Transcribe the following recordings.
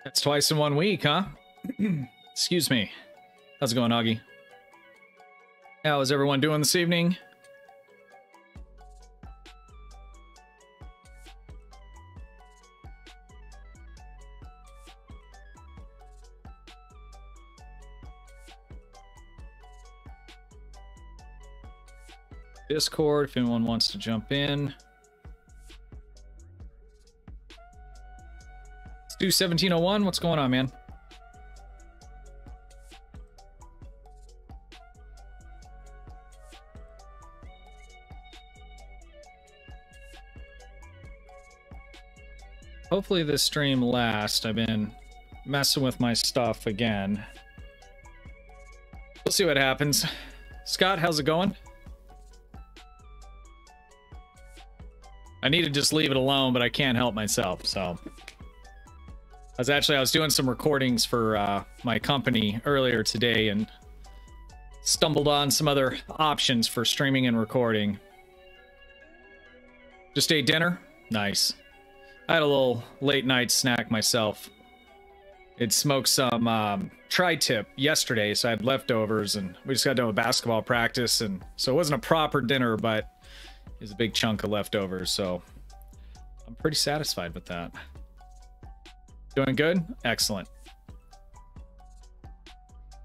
That's twice in 1 week, huh? Excuse me. How's it going, Augie? How is everyone doing this evening? Discord, if anyone wants to jump in. Let's do 1701. What's going on, man? Hopefully this stream lasts. I've been messing with my stuff again. We'll see what happens. Scott, how's it going? I need to just leave it alone, but I can't help myself, so. I was doing some recordings for my company earlier today and stumbled on some other options for streaming and recording. Just ate dinner? Nice. I had a little late night snack myself. I'd smoked some tri-tip yesterday, so I had leftovers, and we just got done with basketball practice, and so it wasn't a proper dinner, but it was a big chunk of leftovers, so I'm pretty satisfied with that. Doing good? Excellent.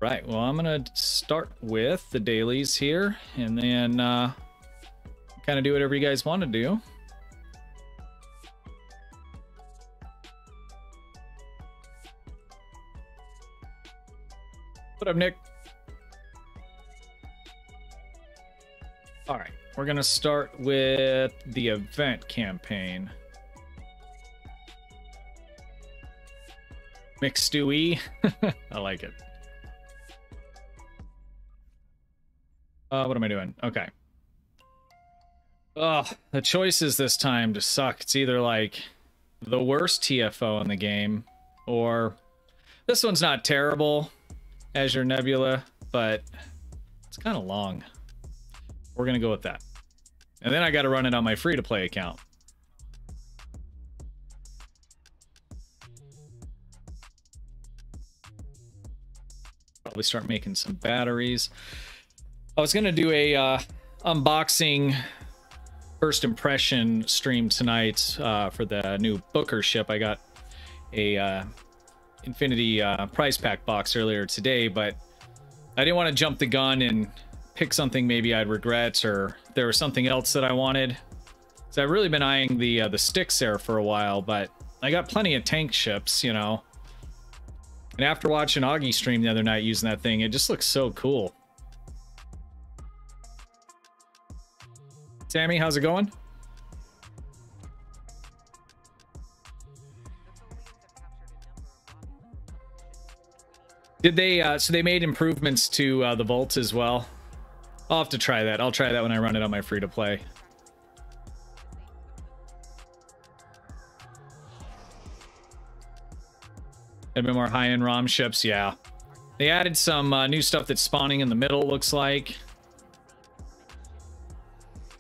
Right, well, I'm gonna start with the dailies here, and then kind of do whatever you guys want to do. What up, Nick? All right, we're gonna start with the event campaign. McStewie. I like it. What am I doing? Okay. Oh, the choices this time just suck. It's either like the worst TFO in the game, or this one's not terrible, Azure Nebula, but it's kind of long. We're gonna go with that. And then I gotta run it on my free-to-play account. Probably start making some batteries. I was gonna do a unboxing first impression stream tonight for the new Booker ship. I got a Infinity prize pack box earlier today, but I didn't want to jump the gun and pick something maybe I'd regret, or there was something else that I wanted. So I've really been eyeing the sticks there for a while, but I got plenty of tank ships, you know. And after watching Augie stream the other night using that thing, it just looks so cool. Sammy, how's it going? Did they, so they made improvements to the Vault as well? I'll have to try that. I'll try that when I run it on my free-to-play. A bit more high-end ROM ships, yeah. They added some new stuff that's spawning in the middle, looks like.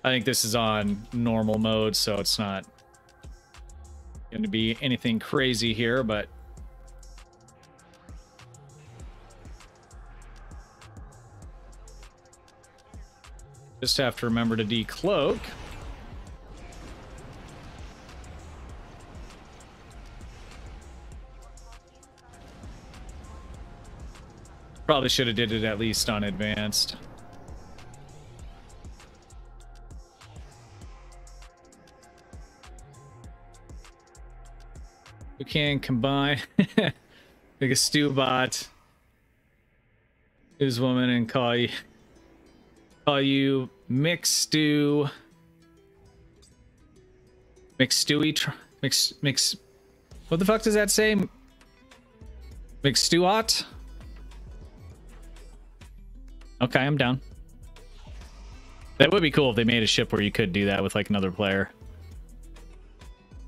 I think this is on normal mode, so it's not going to be anything crazy here, but just have to remember to decloak. Probably should have did it at least on advanced. We can combine like a stew bot, use woman, and call you McStew. McStewie. Mix. What the fuck does that say? McStewot? Okay, I'm down. That would be cool if they made a ship where you could do that with like another player.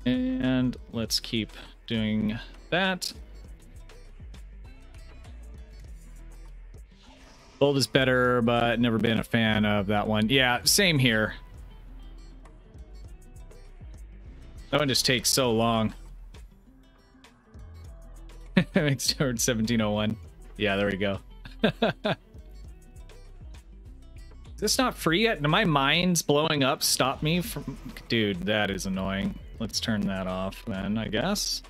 And let's keep doing that. Bold is better, but never been a fan of that one. Yeah, same here. That one just takes so long. Mixed toward 1701. Yeah, there we go. Is this not free yet? My mind's blowing up. Stop me from... Dude, that is annoying. Let's turn that off then, I guess.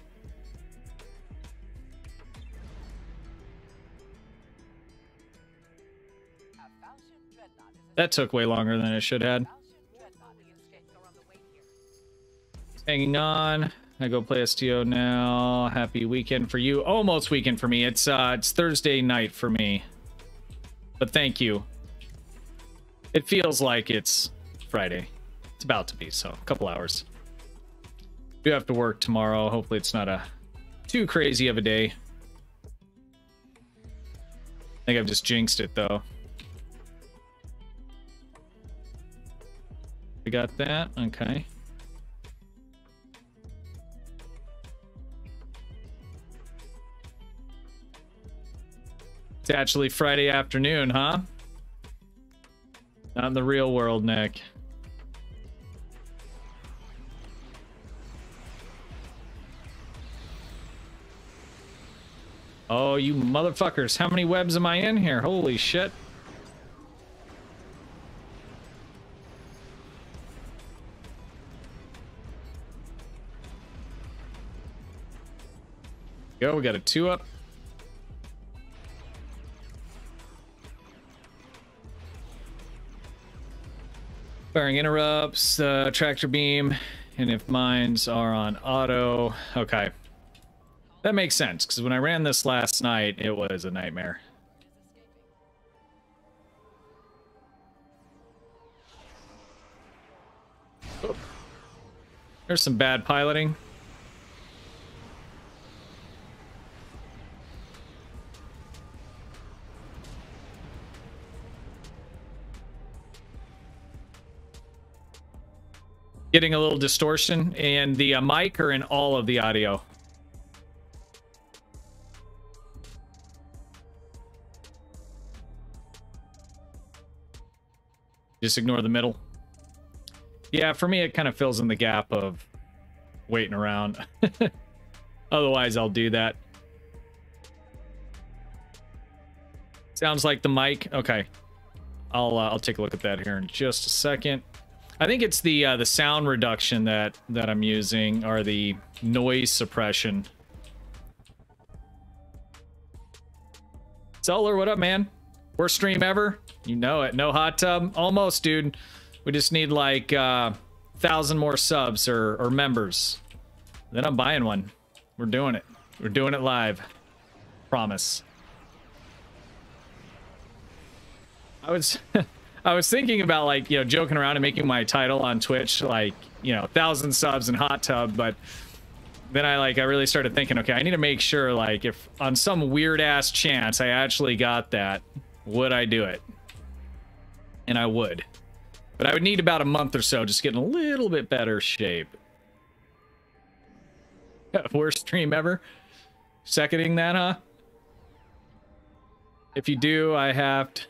That took way longer than it should have. Hanging on. I go play STO now. Happy weekend for you. Almost weekend for me. It's Thursday night for me. But thank you. It feels like it's Friday. It's about to be, so a couple hours. Do have to work tomorrow. Hopefully it's not a too crazy of a day. I think I've just jinxed it though. We got that. Okay. It's actually Friday afternoon, huh? Not in the real world, Nick. Oh, you motherfuckers. How many webs am I in here? Holy shit. Go, we got a 2-up. Firing interrupts, tractor beam, and if mines are on auto. Okay. That makes sense, because when I ran this last night, it was a nightmare. Oh. There's some bad piloting. Getting a little distortion in the mic or in all of the audio? Just ignore the middle. Yeah, for me, it kind of fills in the gap of waiting around. Otherwise, I'll do that. Sounds like the mic. Okay. I'll take a look at that here in just a second. I think it's the sound reduction that I'm using, or the noise suppression. Solar, what up, man? Worst stream ever? You know it. No hot tub? Almost, dude. We just need like 1,000 more subs or members. Then I'm buying one. We're doing it. We're doing it live. Promise. I was thinking about, like, you know, joking around and making my title on Twitch, like, you know, 1,000 subs and hot tub, but then I really started thinking, okay, I need to make sure, like, if on some weird ass chance I actually got that, would I do it? And I would. But I would need about a month or so just get in a little bit better shape. Worst stream ever? Seconding that, huh? If you do, I have to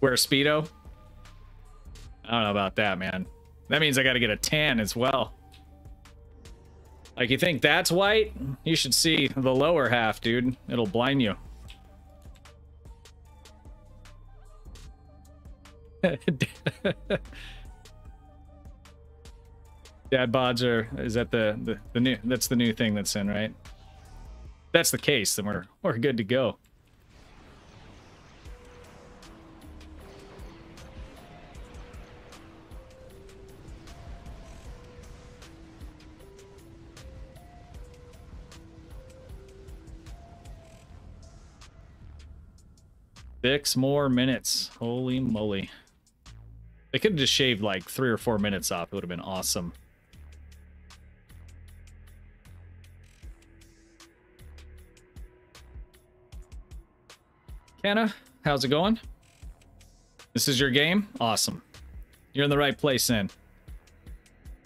wear a Speedo. I don't know about that, man. That means I got to get a tan as well. Like, you think that's white? You should see the lower half, dude. It'll blind you. Dad bods are... Is that the new... That's the new thing that's in, right? If that's the case, then we're good to go. Six more minutes. Holy moly. They could have just shaved like 3 or 4 minutes off. It would have been awesome. Kenna, how's it going? This is your game? Awesome. You're in the right place then.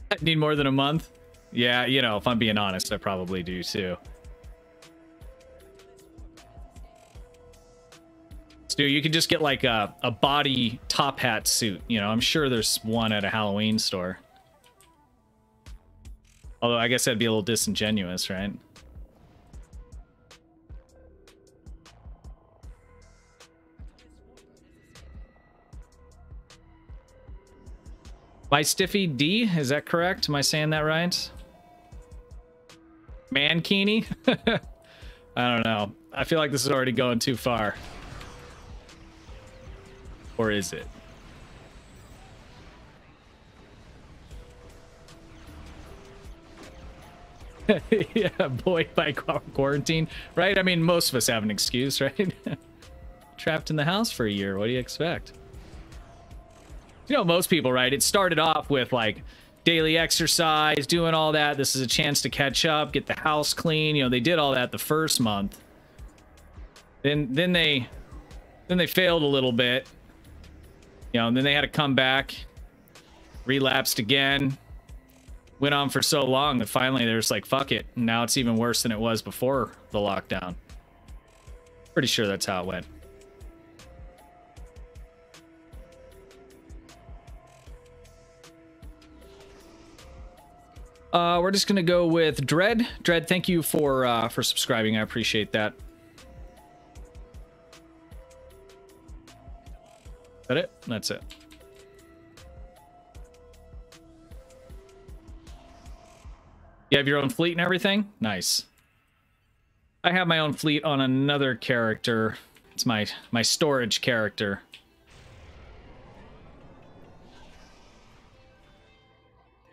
I need more than a month? Yeah, you know, if I'm being honest, I probably do too. Stu, you could just get like a body top hat suit. You know, I'm sure there's one at a Halloween store. Although I guess that'd be a little disingenuous, right? By Stiffy D, is that correct? Am I saying that right? Mankini? I don't know. I feel like this is already going too far. Or is it? Yeah, boy, by quarantine, right? I mean, most of us have an excuse, right? Trapped in the house for a year. What do you expect? You know, most people, right? It started off with like daily exercise, doing all that. This is a chance to catch up, get the house clean. You know, they did all that the first month. Then they failed a little bit. You know, and then they had to come back, relapsed again. Went on for so long that finally they're just like, fuck it. And now it's even worse than it was before the lockdown. Pretty sure that's how it went. We're just gonna go with Dread. Dread, thank you for subscribing. I appreciate that. Is that it? That's it. You have your own fleet and everything? Nice. I have my own fleet on another character. It's my storage character.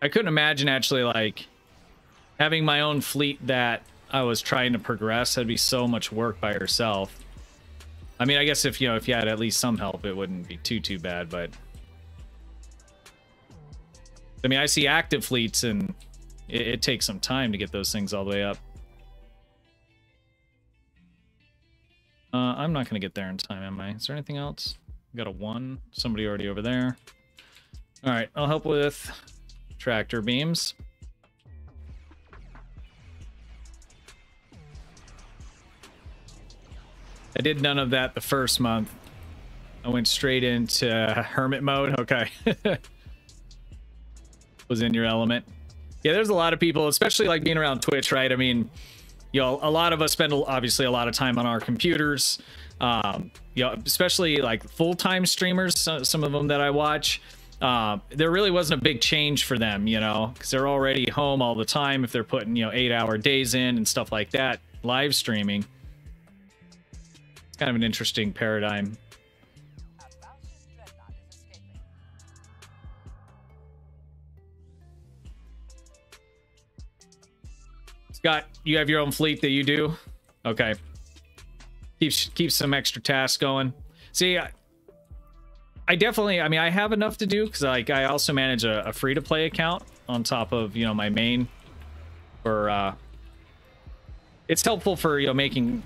I couldn't imagine actually like having my own fleet that I was trying to progress. That'd be so much work by yourself. I mean, I guess if you had at least some help, it wouldn't be too bad, but I mean, I see active fleets and it takes some time to get those things all the way up. I'm not going to get there in time, am I? Is there anything else? Got a 1. Somebody already over there. All right, I'll help with tractor beams. I did none of that the first month. I went straight into hermit mode. Okay. Was in your element. Yeah, there's a lot of people, especially like being around Twitch, right? I mean, you know, a lot of us spend obviously a lot of time on our computers. You know, especially like full-time streamers, some of them that I watch. There really wasn't a big change for them, you know, because they're already home all the time if they're putting, you know, 8-hour days in and stuff like that, live streaming. It's kind of an interesting paradigm. Scott, you have your own fleet that you do? Okay. Keep some extra tasks going. See, I definitely, I mean, I have enough to do because like I also manage a free-to-play account on top of, you know, my main. For it's helpful for, you know, making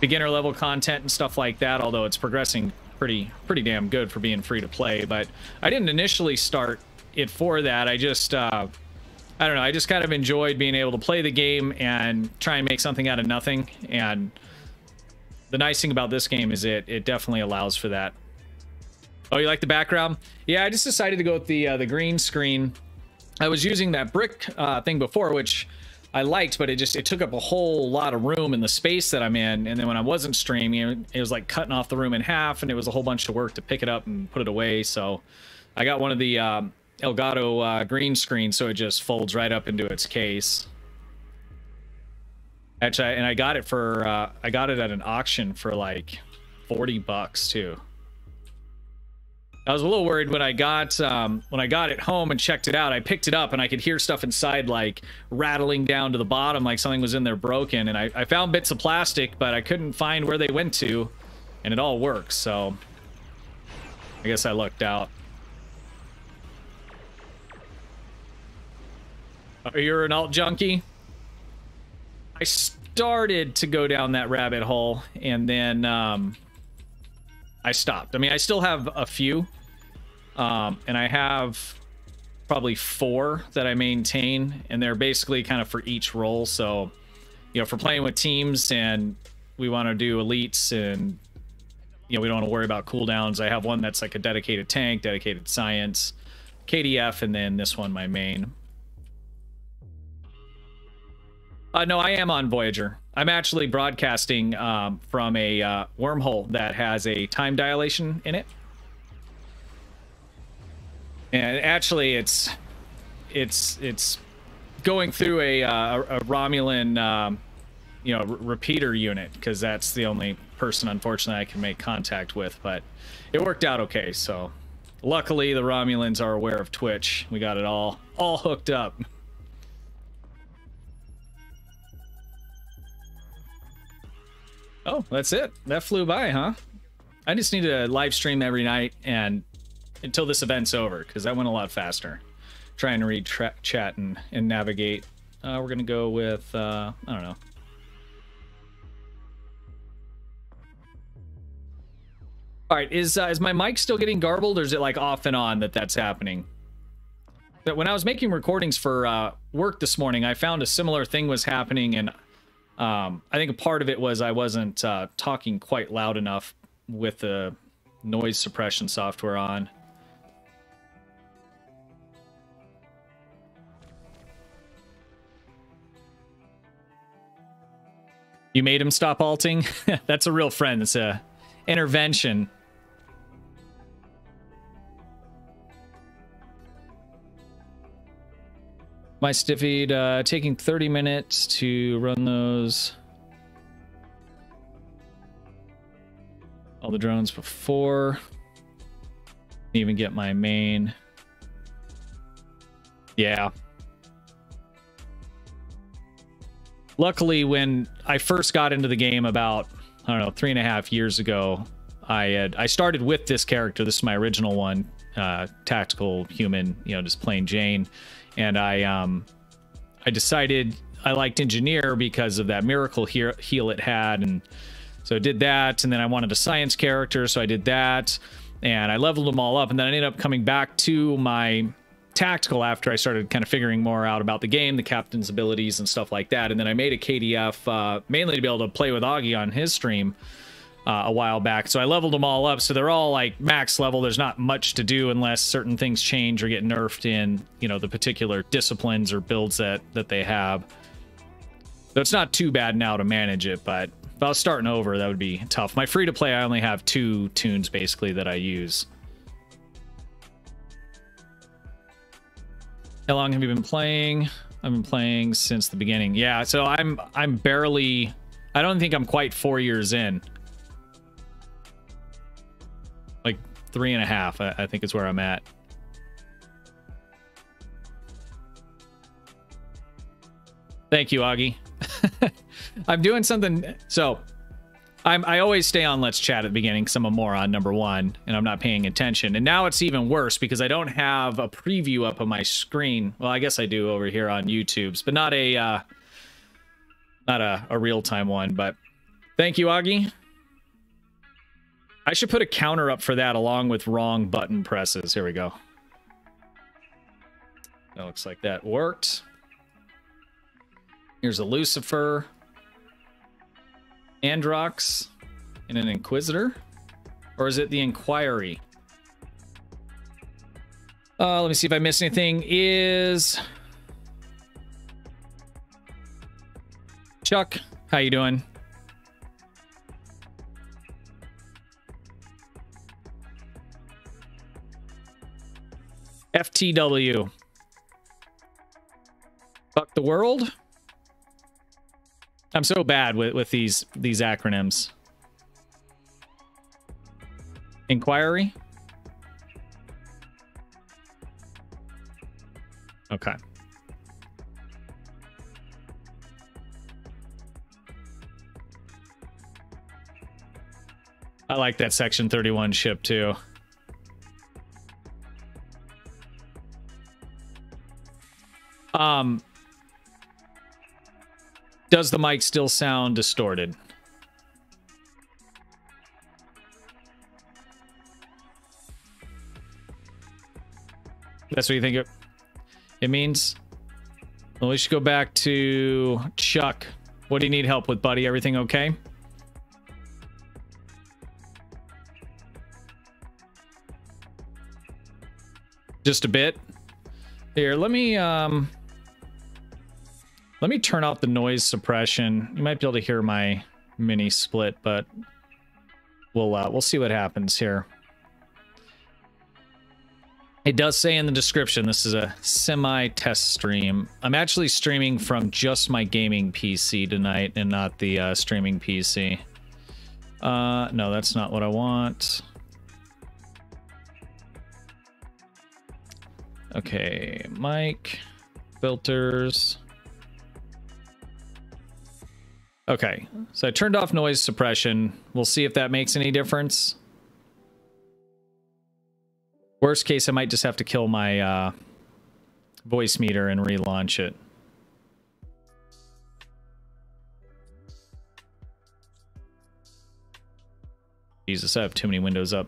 beginner level content and stuff like that, although it's progressing pretty damn good for being free to play. But I didn't initially start it for that. I just I don't know, I just kind of enjoyed being able to play the game and try and make something out of nothing. And the nice thing about this game is it definitely allows for that. Oh, you like the background? Yeah, I just decided to go with the green screen. I was using that brick thing before, which I liked, but it took up a whole lot of room in the space that I'm in. And then when I wasn't streaming, it was like cutting off the room in half, and it was a whole bunch of work to pick it up and put it away. So I got one of the Elgato green screen, so it just folds right up into its case. Actually, and I got it for I got it at an auction for like $40 too. I was a little worried when I got it home and checked it out. I picked it up and I could hear stuff inside like rattling down to the bottom, like something was in there broken. And I found bits of plastic, but I couldn't find where they went to, and it all works. So I guess I lucked out. You're an alt junkie? I started to go down that rabbit hole, and then I stopped. I mean, I still have a few, and I have probably 4 that I maintain, and they're basically kind of for each role. So, you know, for playing with teams and we want to do elites and, you know, we don't want to worry about cooldowns, I have one that's like a dedicated tank, dedicated science, KDF, and then this one, my main. No, I am on Voyager. I'm actually broadcasting from a wormhole that has a time dilation in it. And actually, it's going through a Romulan, repeater unit, because that's the only person, unfortunately, I can make contact with. But it worked out okay. So, luckily, the Romulans are aware of Twitch. We got it all hooked up. Oh, that's it. That flew by, huh? I just need to live stream every night and until this event's over, because that went a lot faster. Trying to read chat and navigate. We're gonna go with I don't know. All right, is my mic still getting garbled, or is it like off and on that's happening? But when I was making recordings for work this morning, I found a similar thing was happening, and I think a part of it was I wasn't talking quite loud enough with the noise suppression software on. You made him stop alting? That's a real friend. It's a intervention. My stiffied, taking 30 minutes to run those. All the drones before. Didn't even get my main. Yeah. Luckily, when I first got into the game about, I don't know, 3.5 years ago, I started with this character. This is my original one, tactical human, just plain Jane. And I decided I liked engineer because of that miracle heal it had, and so I did that. And then I wanted a science character, so I did that, and I leveled them all up. And then I ended up coming back to my tactical after I started kind of figuring more out about the game, the captain's abilities and stuff like that. And then I made a KDF mainly to be able to play with Augie on his stream a while back. So I leveled them all up, so they're all like max level. There's not much to do unless certain things change or get nerfed in, the particular disciplines or builds that they have. So it's not too bad now to manage it, but if I was starting over, that would be tough. My free-to-play, I only have 2 tunes basically that I use. How long have you been playing? I've been playing since the beginning. Yeah, so I'm barely, I don't think I'm quite 4 years in. Like 3.5, I think is where I'm at. Thank you, Augie. I'm doing something. So I always stay on Let's Chat at the beginning because I'm a moron, number one, and I'm not paying attention. And now it's even worse because I don't have a preview up on my screen. Well, I guess I do over here on YouTube's, but not a real-time one. But thank you, Augie. I should put a counter up for that along with wrong button presses. Here we go. That looks like that worked. Here's a Lucifer, Androx, and an Inquisitor. Or is it the Inquiry? Let me see if I missed anything. Is Chuck, how you doing? FTW. Fuck the world? I'm so bad with these acronyms. Inquiry? Okay. I like that Section 31 ship too. Does the mic still sound distorted? That's what you think it means? Well, we should go back to Chuck. What do you need help with, buddy? Everything okay? Just a bit. Here, let me Let me turn off the noise suppression. You might be able to hear my mini split, but we'll see what happens here. It does say in the description this is a semi-test stream. I'm actually streaming from just my gaming PC tonight and not the streaming PC. No, that's not what I want. Okay, mic, filters. Okay, so I turned off noise suppression. We'll see if that makes any difference. Worst case, I might just have to kill my voice meter and relaunch it. Jesus, I have too many windows up.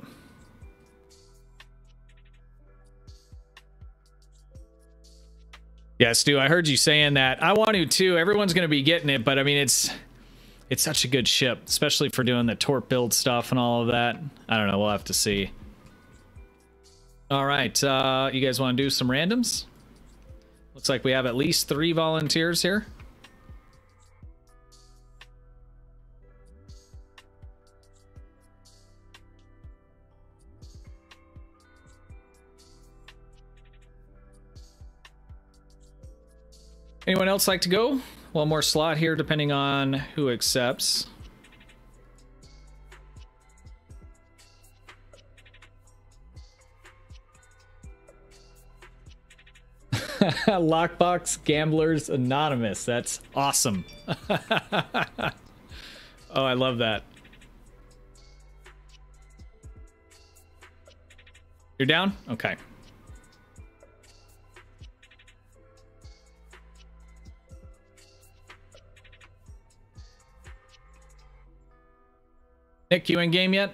Yeah, Stu, I heard you saying that. I want to too. Everyone's going to be getting it, but I mean, it's such a good ship, especially for doing the torp build stuff and all of that. I don't know. We'll have to see. All right, you guys want to do some randoms? Looks like we have at least 3 volunteers here. Anyone else like to go? One more slot here, depending on who accepts. Lockbox Gamblers Anonymous. That's awesome. Oh, I love that. You're down? Okay. Nick, you in game yet?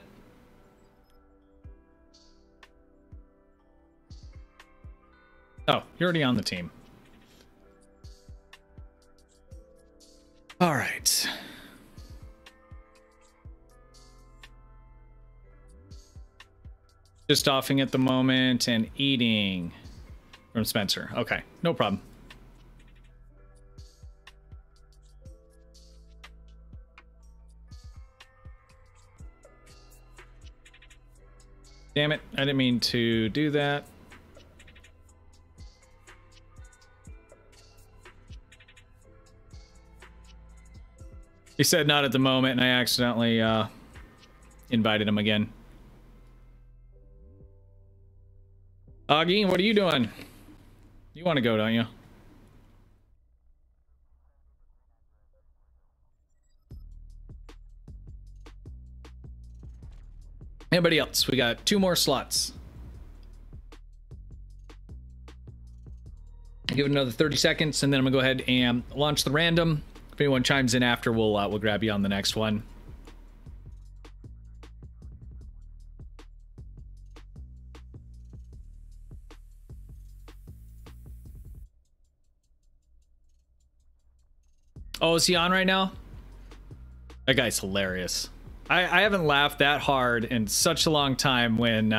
Oh, you're already on the team. All right. Just offing at the moment and eating from Spencer. Okay, no problem. Damn it, I didn't mean to do that. He said not at the moment, and I accidentally invited him again. Augie, what are you doing? You want to go, don't you? Anybody else? We got 2 more slots. Give it another 30 seconds, and then I'm gonna go ahead and launch the random. If anyone chimes in after, we'll grab you on the next one. Oh, is he on right now? That guy's hilarious. I haven't laughed that hard in such a long time when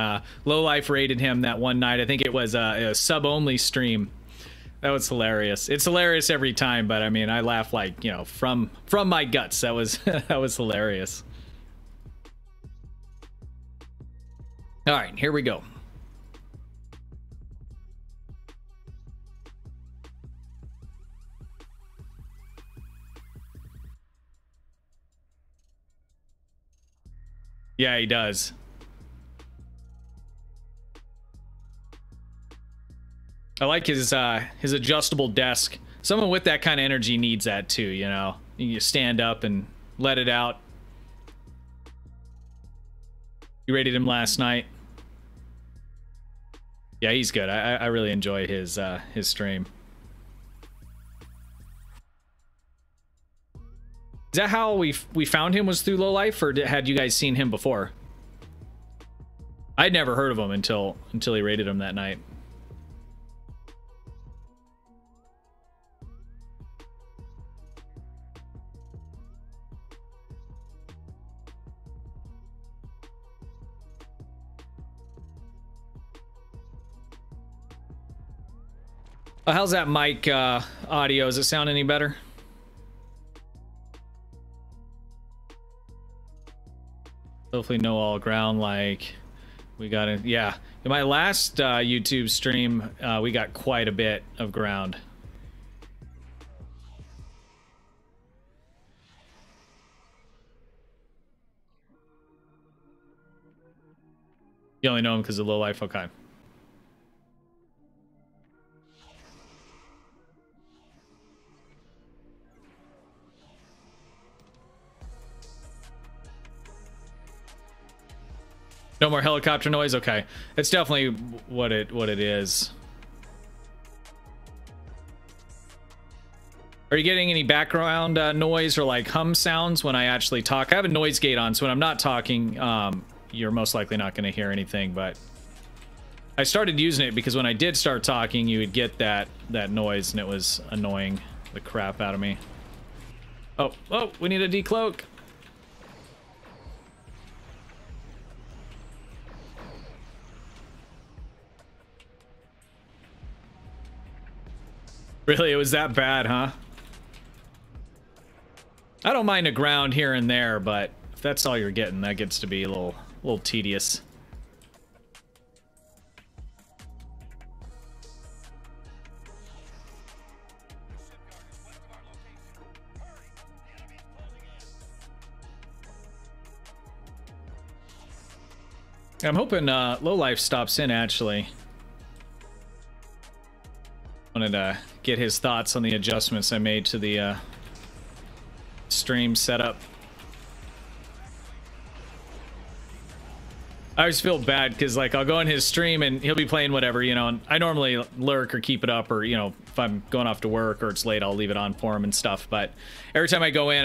Low Life rated him that one night. I think it was a sub-only stream. That was hilarious. It's hilarious every time, but I mean, I laugh like, you know, from my guts. That was that was hilarious. All right, here we go. Yeah, he does. I like his adjustable desk. Someone with that kind of energy needs that too, you know. You can stand up and let it out. You rated him last night. Yeah, he's good. I really enjoy his stream. Is that how we found him, was through Low Life, or had you guys seen him before? I'd never heard of him until he rated him that night. How's that mic audio? Does it sound any better? Hopefully no all ground like we got it. Yeah, in my last YouTube stream, we got quite a bit of ground. You only know him because of low life. Okay. No more helicopter noise. Okay, it's definitely what it is. Are you getting any background noise or like hum sounds when I actually talk? I have a noise gate on, so when I'm not talking, you're most likely not going to hear anything. But I started using it because when I did start talking, you would get that noise, and it was annoying the crap out of me. Oh, we need a decloak. Really, it was that bad, huh? I don't mind a ground here and there, but if that's all you're getting, that gets to be a little tedious. I'm hoping Low Life stops in, actually. Wanted to get his thoughts on the adjustments I made to the stream setup. I always feel bad because, like, I'll go in his stream and he'll be playing whatever, you know, and I normally lurk or keep it up, or, you know, if I'm going off to work or it's late, I'll leave it on for him and stuff. But every time I go in,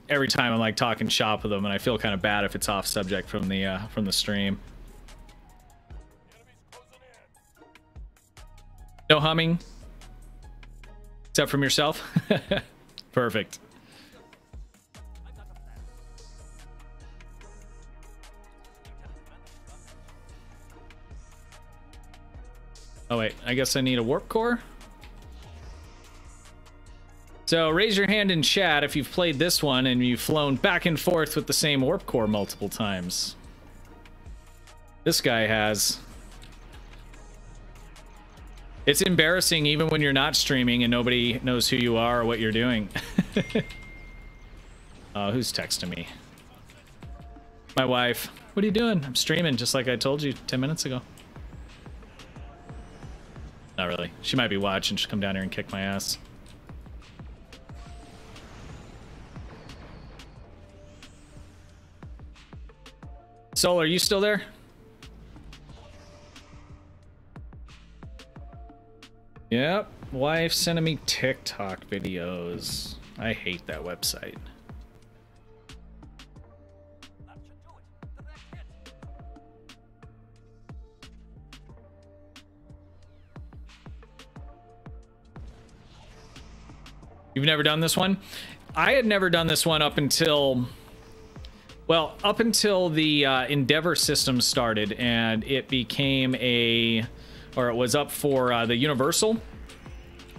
every time I'm like talking shop with him, and I feel kind of bad if it's off subject from the stream. No humming? Except from yourself? Perfect. Oh wait, I guess I need a warp core. So raise your hand in chat if you've played this one and you've flown back and forth with the same warp core multiple times. This guy has. It's embarrassing even when you're not streaming and nobody knows who you are or what you're doing. Who's texting me? My wife. What are you doing? I'm streaming just like I told you 10 minutes ago. Not really. She might be watching. She'll come down here and kick my ass. Soul, are you still there? Yep. Wife sending me TikTok videos. I hate that website. You've never done this one? I had never done this one up until... Well, up until the Endeavor system started, and it became a... Or it was up for the Universal.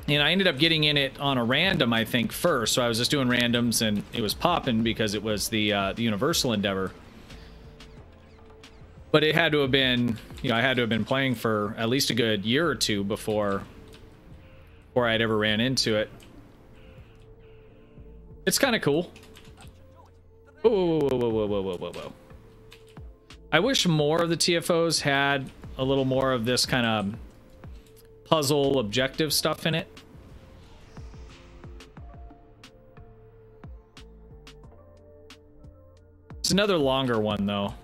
And I ended up getting in it on a random, I think, first. So I was just doing randoms, and it was popping because it was the Universal Endeavor. But it had to have been... You know, I had to have been playing for at least a good year or two before I'd ever ran into it. It's kind of cool. Whoa. I wish more of the TFOs had a little more of this kind of puzzle objective stuff in it. It's another longer one, though.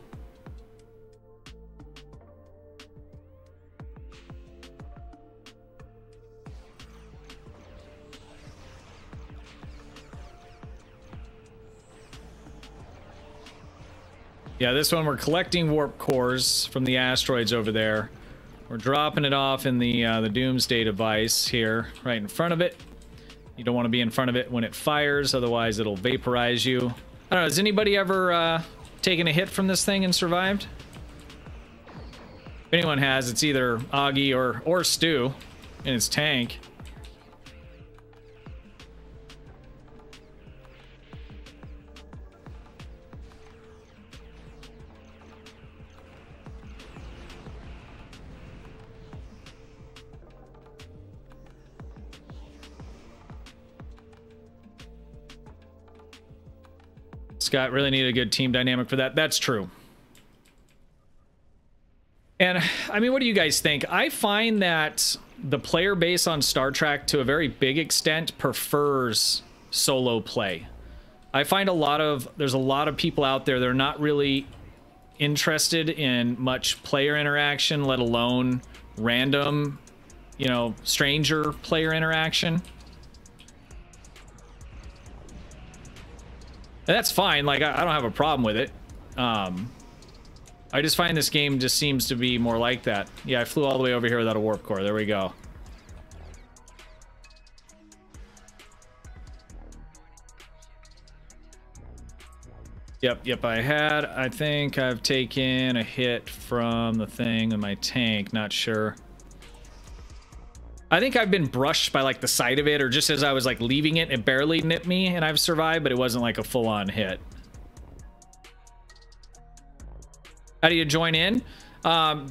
Yeah, this one we're collecting warp cores from the asteroids over there. We're dropping it off in the Doomsday device here, right in front of it. You don't want to be in front of it when it fires, otherwise it'll vaporize you. I don't know, has anybody ever taken a hit from this thing and survived? If anyone has, it's either Augie or Stu in his tank. Scott, really need a good team dynamic for that. That's true. And I mean, what do you guys think? I find that the player base on Star Trek to a very big extent prefers solo play. I find there's a lot of people out there that are not really interested in much player interaction, let alone random, you know, stranger player interaction. And that's fine. Like, I don't have a problem with it. I just find this game just seems to be more like that. Yeah, I flew all the way over here without a warp core. There we go. Yep, I think I've taken a hit from the thing in my tank, not sure. I think I've been brushed by like the side of it, or just as I was like leaving it, it barely nipped me and I've survived, but it wasn't like a full-on hit. How do you join in?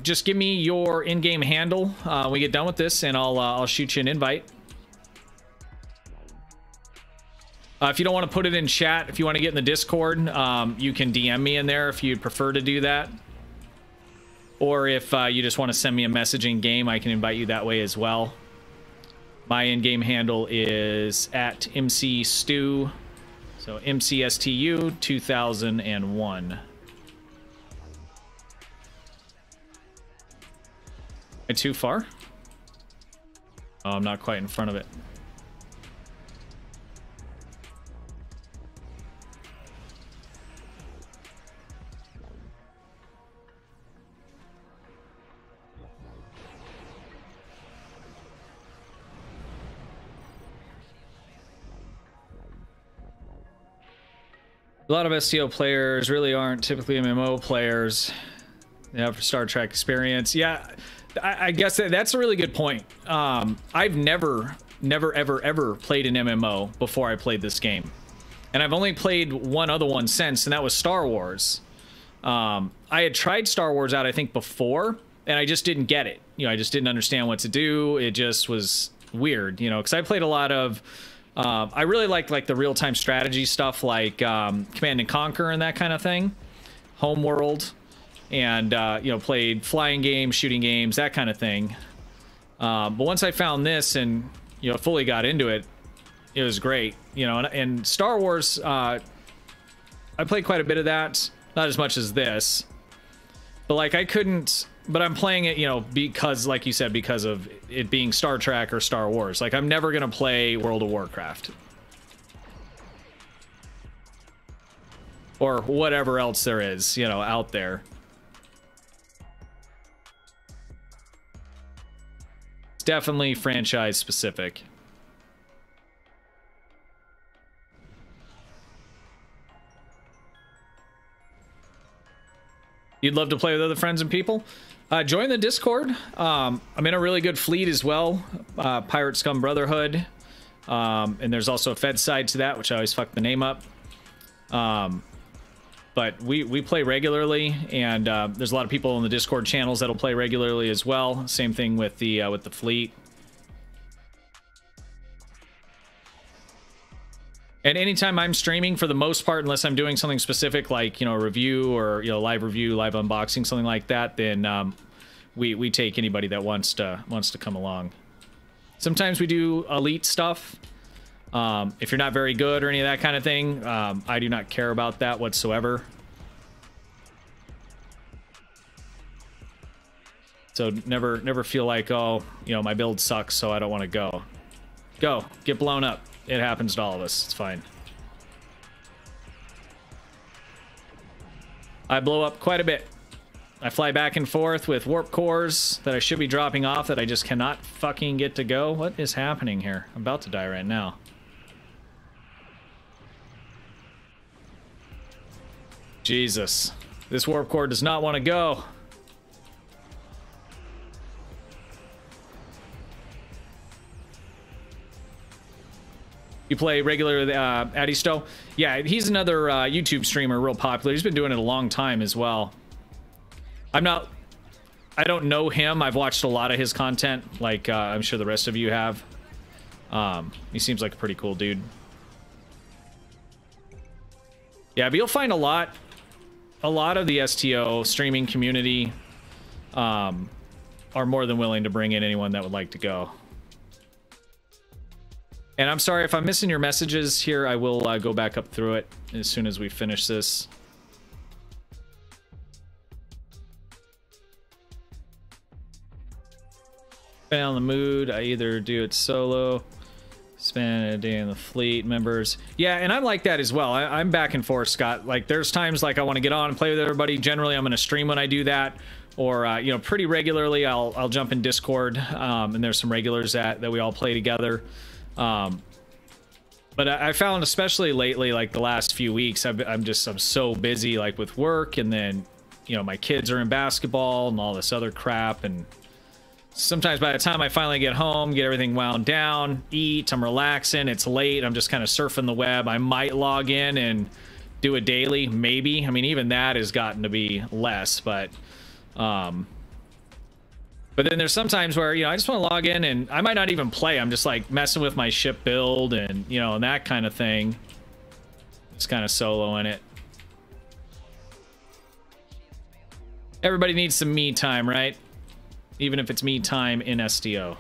Just give me your in-game handle when we get done with this, and I'll shoot you an invite. If you don't want to put it in chat, if you want to get in the Discord, you can DM me in there if you'd prefer to do that. Or if you just want to send me a message in game, I can invite you that way as well. My in-game handle is at MCStu, so MCSTU 2001. Am I too far? Oh, I'm not quite in front of it. A lot of STO players really aren't typically MMO players. They have Star Trek experience. Yeah, I guess that's a really good point. I've never ever played an MMO before I played this game, and I've only played one other one since, and that was Star Wars. I had tried Star Wars out, I think, before, and I just didn't get it. You know, I just didn't understand what to do. It just was weird, you know, because I played a lot of I really liked like the real-time strategy stuff, like Command and Conquer and that kind of thing, Homeworld, and you know, played flying games, shooting games, that kind of thing. But once I found this and, you know, fully got into it, it was great. You know, and Star Wars, I played quite a bit of that, not as much as this, but like I couldn't. But I'm playing it, you know, because, like you said, because of it being Star Trek or Star Wars. Like, I'm never going to play World of Warcraft. Or whatever else there is, you know, out there. It's definitely franchise specific. You'd love to play with other friends and people? Join the Discord. I'm in a really good fleet as well. Pirate Scum Brotherhood. And there's also a Fed side to that, which I always fuck the name up. But we play regularly, and there's a lot of people in the Discord channels that'll play regularly as well. Same thing with the fleet. And anytime I'm streaming, for the most part, unless I'm doing something specific like, you know, a review or, you know, live review, live unboxing, something like that, then we take anybody that wants to come along. Sometimes we do elite stuff. If you're not very good or any of that kind of thing, I do not care about that whatsoever. So never feel like, oh, you know, my build sucks, so I don't want to go. Go, get blown up. It happens to all of us. It's fine. I blow up quite a bit. I fly back and forth with warp cores that I should be dropping off that I just cannot fucking get to go. What is happening here? I'm about to die right now. Jesus. This warp core does not want to go. You play regular Adisto? Yeah, he's another YouTube streamer, real popular. He's been doing it a long time as well. I don't know him. I've watched a lot of his content, like I'm sure the rest of you have. He seems like a pretty cool dude. Yeah, but you'll find a lot of the STO streaming community are more than willing to bring in anyone that would like to go. And I'm sorry if I'm missing your messages here. I will go back up through it as soon as we finish this. Depending on the mood, I either do it solo, spend a day in the fleet, members. Yeah, and I'm like that as well. I'm back and forth, Scott. Like, there's times like I want to get on and play with everybody. Generally, I'm going to stream when I do that. Or, you know, pretty regularly, I'll jump in Discord, and there's some regulars that we all play together. But I found, especially lately, like the last few weeks, I'm so busy, like with work, and then, you know, my kids are in basketball and all this other crap, and sometimes by the time I finally get home, get everything wound down, eat, I'm relaxing, it's late, I'm just kind of surfing the web. I might log in and do a daily, maybe. I mean, even that has gotten to be less, but then there's sometimes where, you know, I just want to log in and I might not even play. I'm just like messing with my ship build and, you know, and that kind of thing. Just kind of soloing it. Everybody needs some me time, right? Even if it's me time in STO.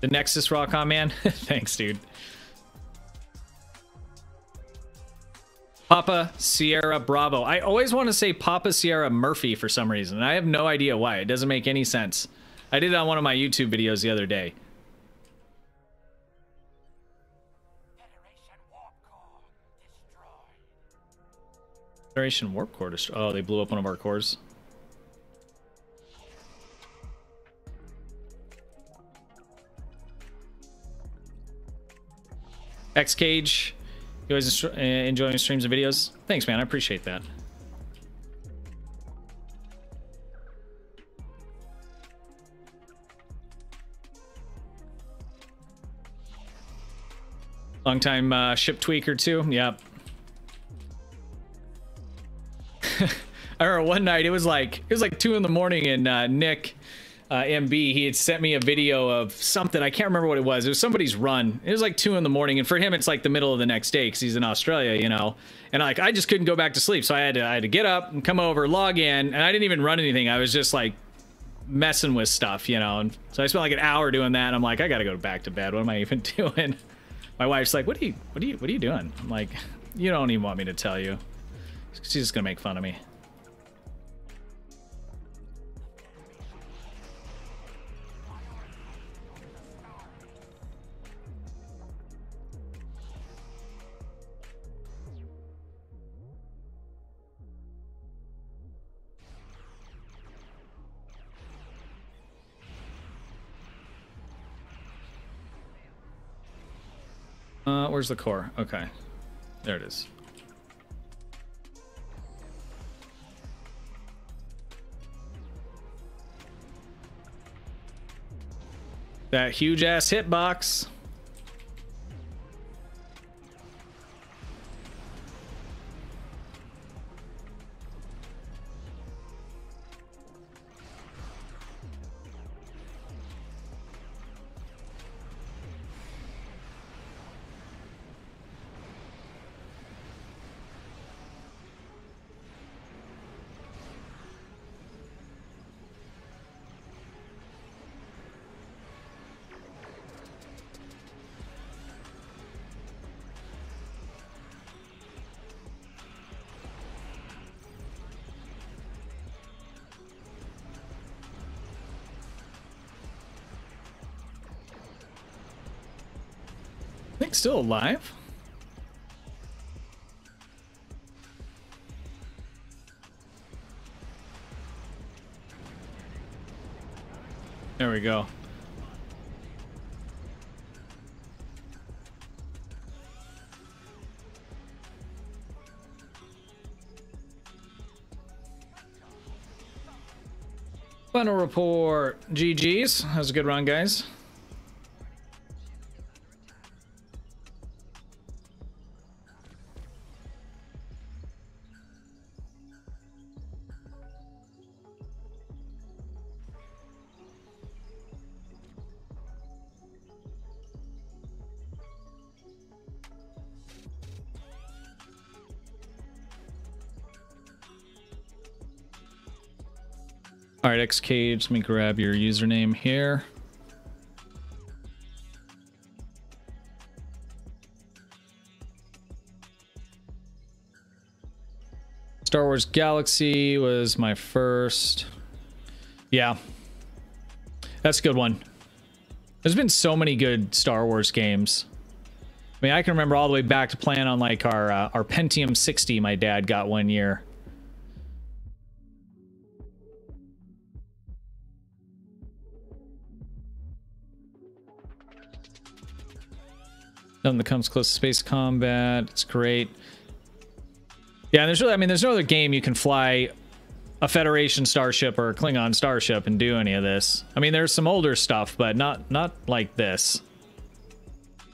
The Nexus Rockon, man. Thanks, dude. Papa Sierra Bravo. I always want to say Papa Sierra Murphy for some reason. I have no idea why. It doesn't make any sense. I did it on one of my YouTube videos the other day. Federation Warp Core destroyed. Oh, they blew up one of our cores. X-Cage. You guys enjoying streams and videos? Thanks, man. I appreciate that. Long time ship tweaker too. Yep. I remember one night it was like 2 in the morning, and Nick MB, he had sent me a video of something. I can't remember what it was. It was somebody's run. It was like 2 in the morning, and for him it's like the middle of the next day because he's in Australia, you know. And like I just couldn't go back to sleep, so I had to get up and come over, log in, and I didn't even run anything. I was just like messing with stuff, you know. And so I spent like an hour doing that, and I'm like, I gotta go back to bed. What am I even doing? My wife's like, what are you doing? I'm like, you don't even want me to tell you. She's just gonna make fun of me. Where's the core? Okay. There it is. That huge ass hitbox. Nick's still alive? There we go. Final report. GG's. That was a good run, guys. All right, Xcage, let me grab your username here. Star Wars Galaxy was my first. Yeah, that's a good one. There's been so many good Star Wars games. I mean, I can remember all the way back to playing on like our Pentium 60 my dad got one year. Nothing that comes close to space combat. It's great. Yeah, there's really, I mean, there's no other game you can fly a Federation starship or a Klingon starship and do any of this. I mean, there's some older stuff, but not like this.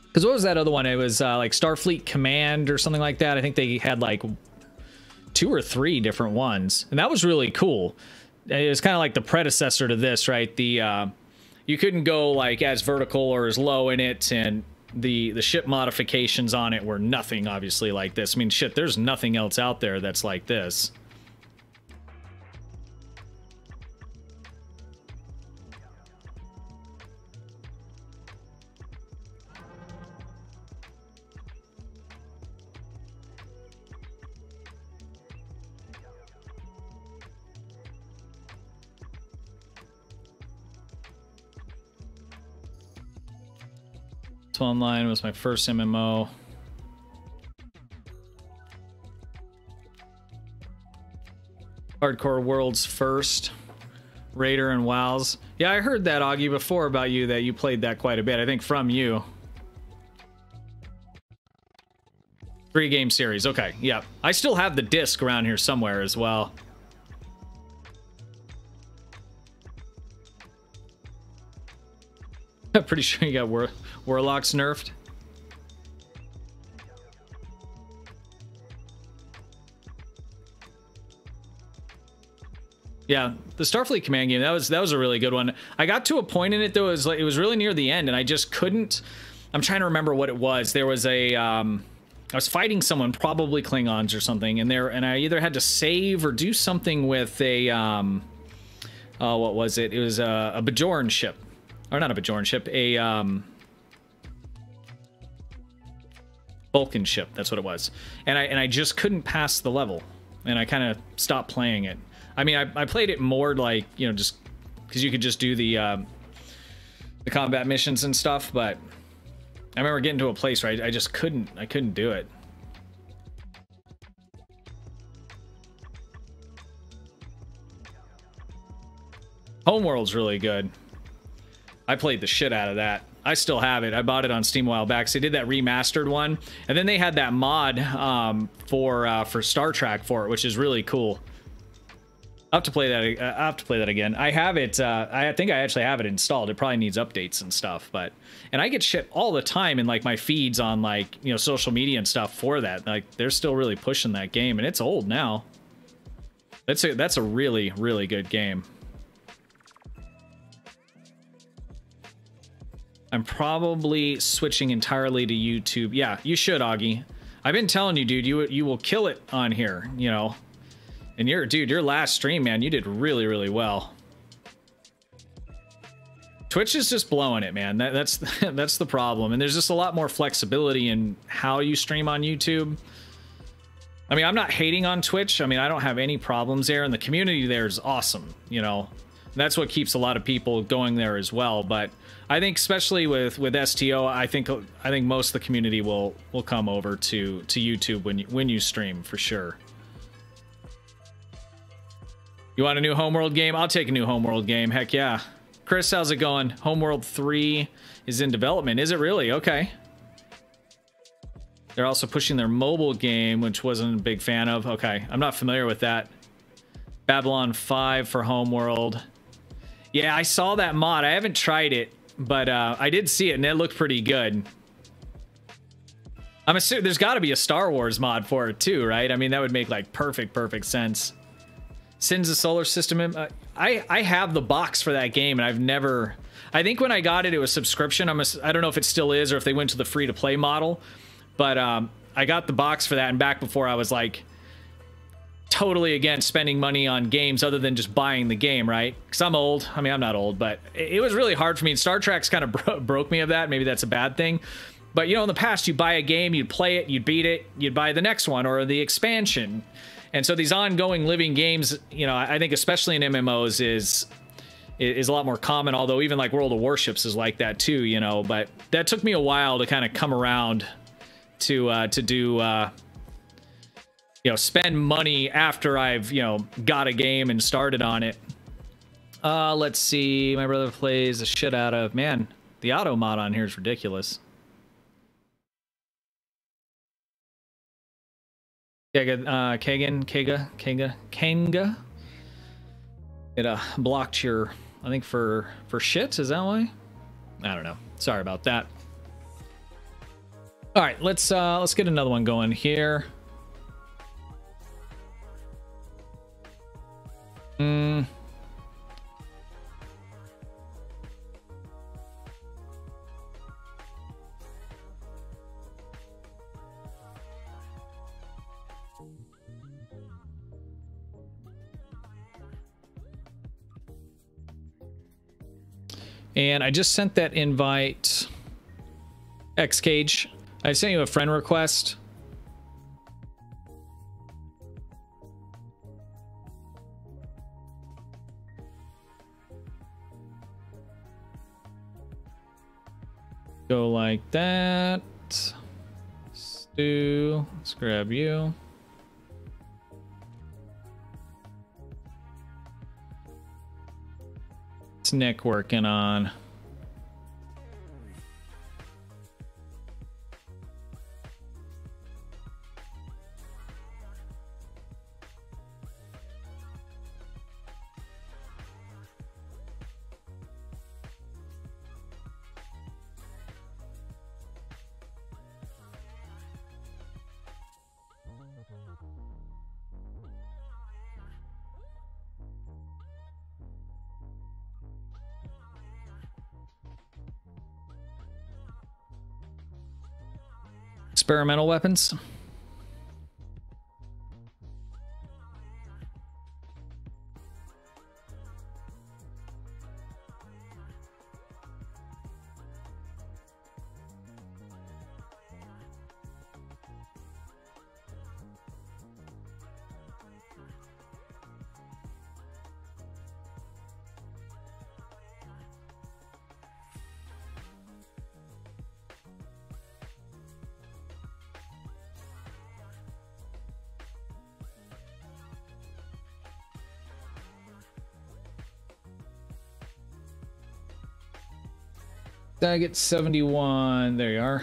Because what was that other one? It was like Starfleet Command or something like that. I think they had like 2 or 3 different ones, and that was really cool. It was kind of like the predecessor to this, right? The you couldn't go like as vertical or as low in it, and the ship modifications on it were nothing obviously like this. I mean, shit, there's nothing else out there that's like this. Online was my first MMO. Hardcore World's first. Raider and WoW's. Yeah, I heard that, Augie, before about you, that you played that quite a bit. I think from you. 3-game series. Okay, yeah. I still have the disc around here somewhere as well. I'm pretty sure you got Warlocks nerfed. Yeah, the Starfleet Command game, that was a really good one. I got to a point in it though, it was really near the end, and I just couldn't. I'm trying to remember what it was. There was a I was fighting someone, probably Klingons or something, and I either had to save or do something with a what was it? It was a Bajoran ship. Or not a Bajoran ship, a Vulcan ship, that's what it was. And I just couldn't pass the level, and I kind of stopped playing it. I mean, I played it more like, you know, just because you could just do the combat missions and stuff, but I remember getting to a place where I just couldn't do it. Homeworld's really good. I played the shit out of that. I still have it. I bought it on Steam a while back. So they did that remastered one, and then they had that mod for Star Trek for it, which is really cool. I'll have to play that. I have to play that again. I have it. I think I actually have it installed. It probably needs updates and stuff, and I get shit all the time in like my feeds on like, you know, social media and stuff for that. Like they're still really pushing that game, and it's old now. That's a really, really good game. I'm probably switching entirely to YouTube. Yeah, you should, Augie. I've been telling you, dude, you will kill it on here, you know. And your last stream, man, you did really, really well. Twitch is just blowing it, man. That's that's the problem. And there's just a lot more flexibility in how you stream on YouTube. I mean, I'm not hating on Twitch. I mean, I don't have any problems there, and the community there is awesome, you know. That's what keeps a lot of people going there as well. But I think especially with STO, I think most of the community will come over to YouTube when you stream for sure. You want a new Homeworld game? I'll take a new Homeworld game. Heck yeah. Chris, how's it going? Homeworld 3 is in development. Is it really? Okay. They're also pushing their mobile game, which wasn't a big fan of. Okay, I'm not familiar with that. Babylon 5 for Homeworld. Yeah, I saw that mod. I haven't tried it, but I did see it, and it looked pretty good. I'm assuming there's got to be a Star Wars mod for it too, right? I mean, that would make like perfect sense. Sins of Solar System. I have the box for that game, and I've never. I think when I got it, it was subscription. I don't know if it still is or if they went to the free-to-play model, but I got the box for that, and back before I was like totally against spending money on games other than just buying the game, right? Because I'm old. I mean, I'm not old, but it was really hard for me. Star Trek's kind of broke me of that. Maybe that's a bad thing. But, you know, in the past, you'd buy a game, you'd play it, you'd beat it, you'd buy the next one or the expansion. And so these ongoing living games, you know, I think especially in MMOs is a lot more common, although even like World of Warships is like that too, you know. But that took me a while to kind of come around to do, you know, spend money after I've, you know, got a game and started on it. Let's see. My brother plays the shit out of, man, the auto mod on here is ridiculous. Kanga. It blocked your, I think for shit. Is that why? I don't know. Sorry about that. All right, let's get another one going here. And I just sent that invite. Xcage, I sent you a friend request. Go like that. Stu, let's grab you. What's Nick working on? Experimental weapons. I get 71. There you are.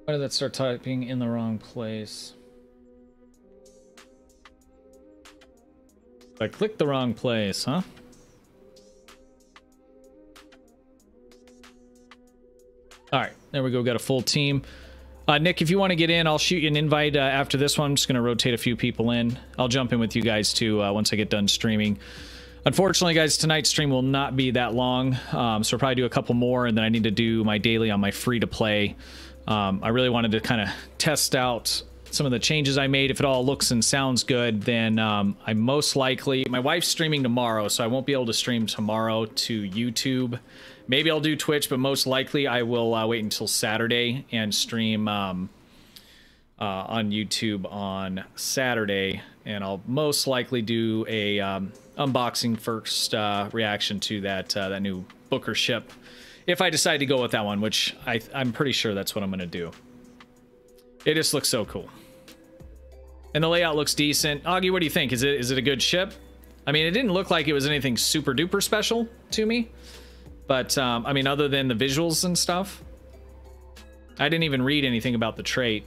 Why did that start typing in the wrong place? I clicked the wrong place, huh? All right, there we go. Got a full team. Nick, if you want to get in, I'll shoot you an invite after this one. I'm just going to rotate a few people in. I'll jump in with you guys too once I get done streaming. Unfortunately, guys, tonight's stream will not be that long, so I'll probably do a couple more, and then I need to do my daily on my free-to-play. I really wanted to kind of test out some of the changes I made. If it all looks and sounds good, then I most likely... My wife's streaming tomorrow, so I won't be able to stream tomorrow to YouTube. Maybe I'll do Twitch, but most likely I will wait until Saturday and stream on YouTube on Saturday, and I'll most likely do a unboxing first reaction to that that new Booker ship, if I decide to go with that one, which I'm pretty sure that's what I'm going to do. It just looks so cool. And the layout looks decent. Augie, what do you think? Is it a good ship? I mean, it didn't look like it was anything super duper special to me. But, I mean, other than the visuals and stuff, I didn't even read anything about the trait.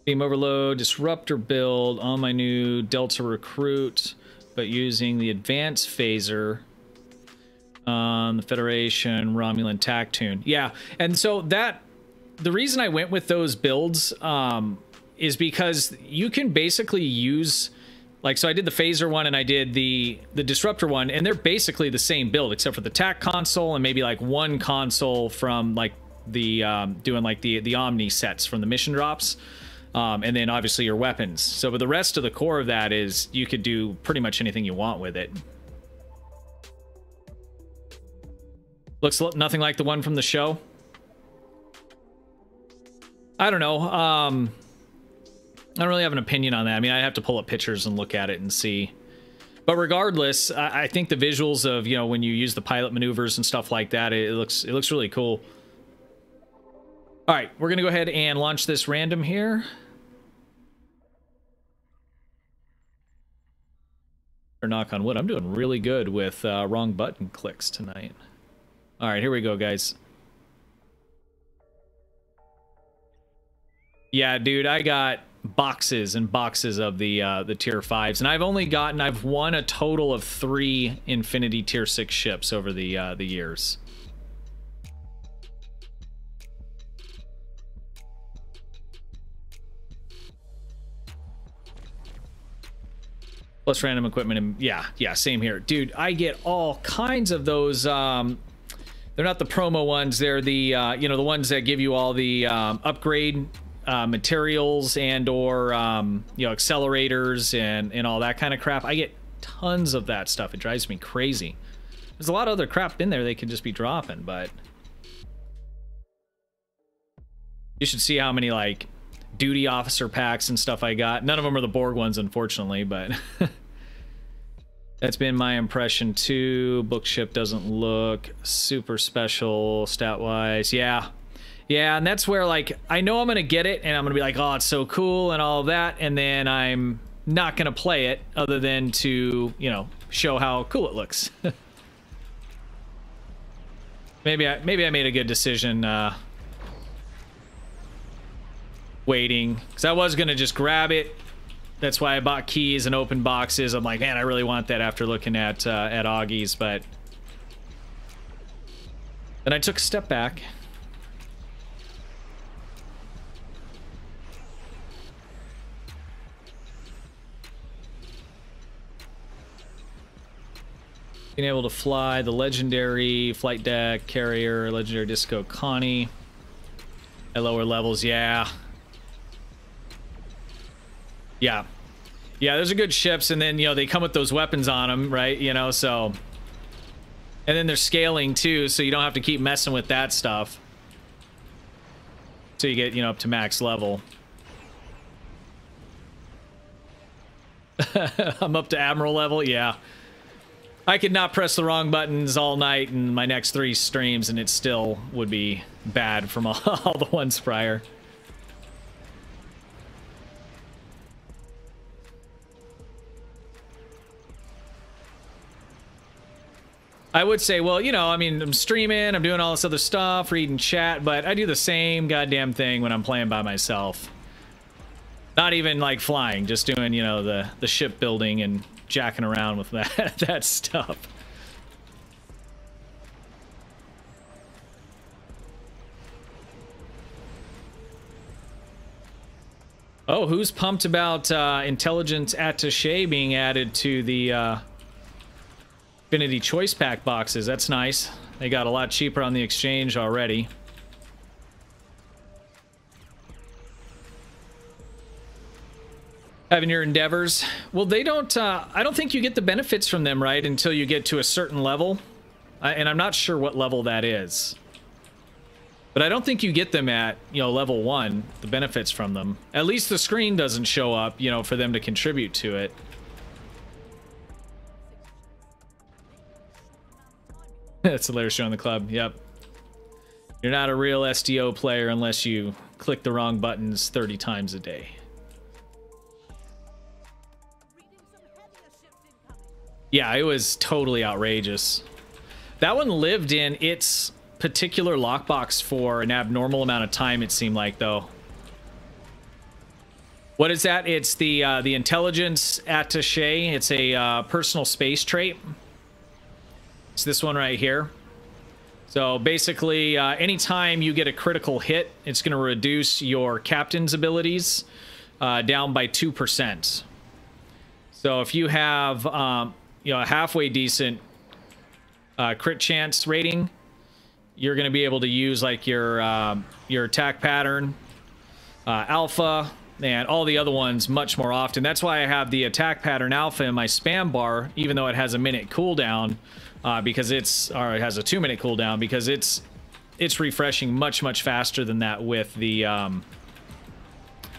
Team overload, disruptor build on my new Delta recruit, but using the advanced phaser on the Federation Romulan tac tune. Yeah, and so that the reason I went with those builds is because you can basically use, like, so I did the phaser one and I did the disruptor one, and they're basically the same build except for the tac console and maybe like one console from like the doing like the omni sets from the mission drops, and then obviously your weapons. So but the rest of the core of that is you could do pretty much anything you want with it. Looks nothing like the one from the show. I don't know. I don't really have an opinion on that. I mean, I have to pull up pictures and look at it and see. But regardless, I think the visuals of, you know, when you use the pilot maneuvers and stuff like that, it looks really cool. All right, we're gonna go ahead and launch this random here. Or knock on wood. I'm doing really good with wrong button clicks tonight. All right, here we go, guys. Yeah, dude, I got boxes and boxes of the tier 5s, and I've won a total of 3 Infinity tier 6 ships over the years. Plus random equipment, and yeah, same here, dude. I get all kinds of those. They're not the promo ones. They're the you know, the ones that give you all the upgrade materials and or you know, accelerators and all that kind of crap. I get tons of that stuff. It drives me crazy. There's a lot of other crap in there they could just be dropping, but you should see how many like duty officer packs and stuff I got. None of them are the Borg ones, unfortunately, but that's been my impression too. Bookship doesn't look super special stat wise. Yeah, and that's where, like, I know I'm gonna get it and I'm gonna be like, oh, it's so cool and all of that, and then I'm not gonna play it other than to, you know, show how cool it looks. maybe I made a good decision waiting, because I was gonna just grab it. That's why I bought keys and open boxes. I'm like, man, I really want that after looking at Augie's, but then I took a step back. Being able to fly the legendary flight deck carrier, legendary disco Connie at lower levels, yeah, those are good ships, and then, you know, they come with those weapons on them, right? You know, so, and then they're scaling too, so you don't have to keep messing with that stuff. So you get, you know, up to max level. I'm up to Admiral level, yeah. I could not press the wrong buttons all night in my next 3 streams, and it still would be bad from all the ones prior. I would say, well, you know, I mean, I'm streaming, I'm doing all this other stuff, reading chat, but I do the same goddamn thing when I'm playing by myself. Not even like flying, just doing, you know, the ship building and jacking around with that stuff. Oh, who's pumped about intelligence attaché being added to the Infinity Choice Pack boxes? That's nice. They got a lot cheaper on the exchange already. Having your endeavors, well, they don't, I don't think you get the benefits from them, right, until you get to a certain level. And I'm not sure what level that is. But I don't think you get them at, you know, level 1, the benefits from them. At least the screen doesn't show up, you know, for them to contribute to it. That's hilarious showing the club, yep. You're not a real SDO player unless you click the wrong buttons 30 times a day. Yeah, it was totally outrageous. That one lived in its particular lockbox for an abnormal amount of time, it seemed like, though. What is that? It's the intelligence attaché. It's a personal space trait. It's this one right here. So basically, anytime you get a critical hit, it's going to reduce your captain's abilities down by 2%. So if you have you know, a halfway decent crit chance rating, you're going to be able to use like your attack pattern, alpha, and all the other ones much more often. That's why I have the attack pattern alpha in my spam bar, even though it has a minute cooldown, because it has a 2-minute cooldown, because it's refreshing much faster than that with the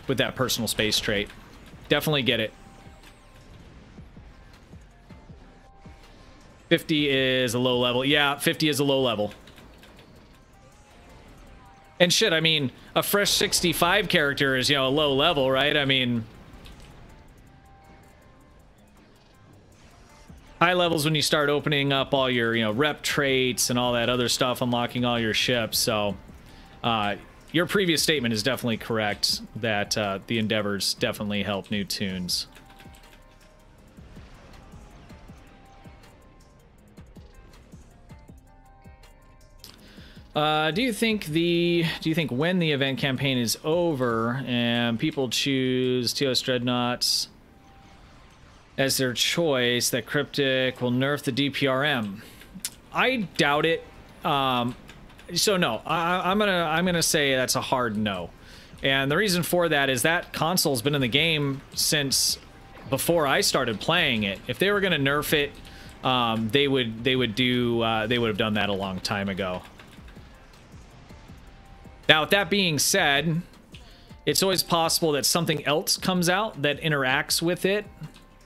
with that personal space trait. Definitely get it. 50 is a low level. Yeah, 50 is a low level. And shit, I mean, a fresh 65 character is, you know, a low level, right? I mean, high levels when you start opening up all your, you know, rep traits and all that other stuff, unlocking all your ships. So, your previous statement is definitely correct that the Endeavors definitely help new tunes. Do you think when the event campaign is over and people choose TFOs Dreadnoughts as their choice, that Cryptic will nerf the DPRM? I doubt it. So no, I'm gonna say that's a hard no. And the reason for that is that console's been in the game since before I started playing it. If they were gonna nerf it, they would have done that a long time ago. Now, with that being said, it's always possible that something else comes out that interacts with it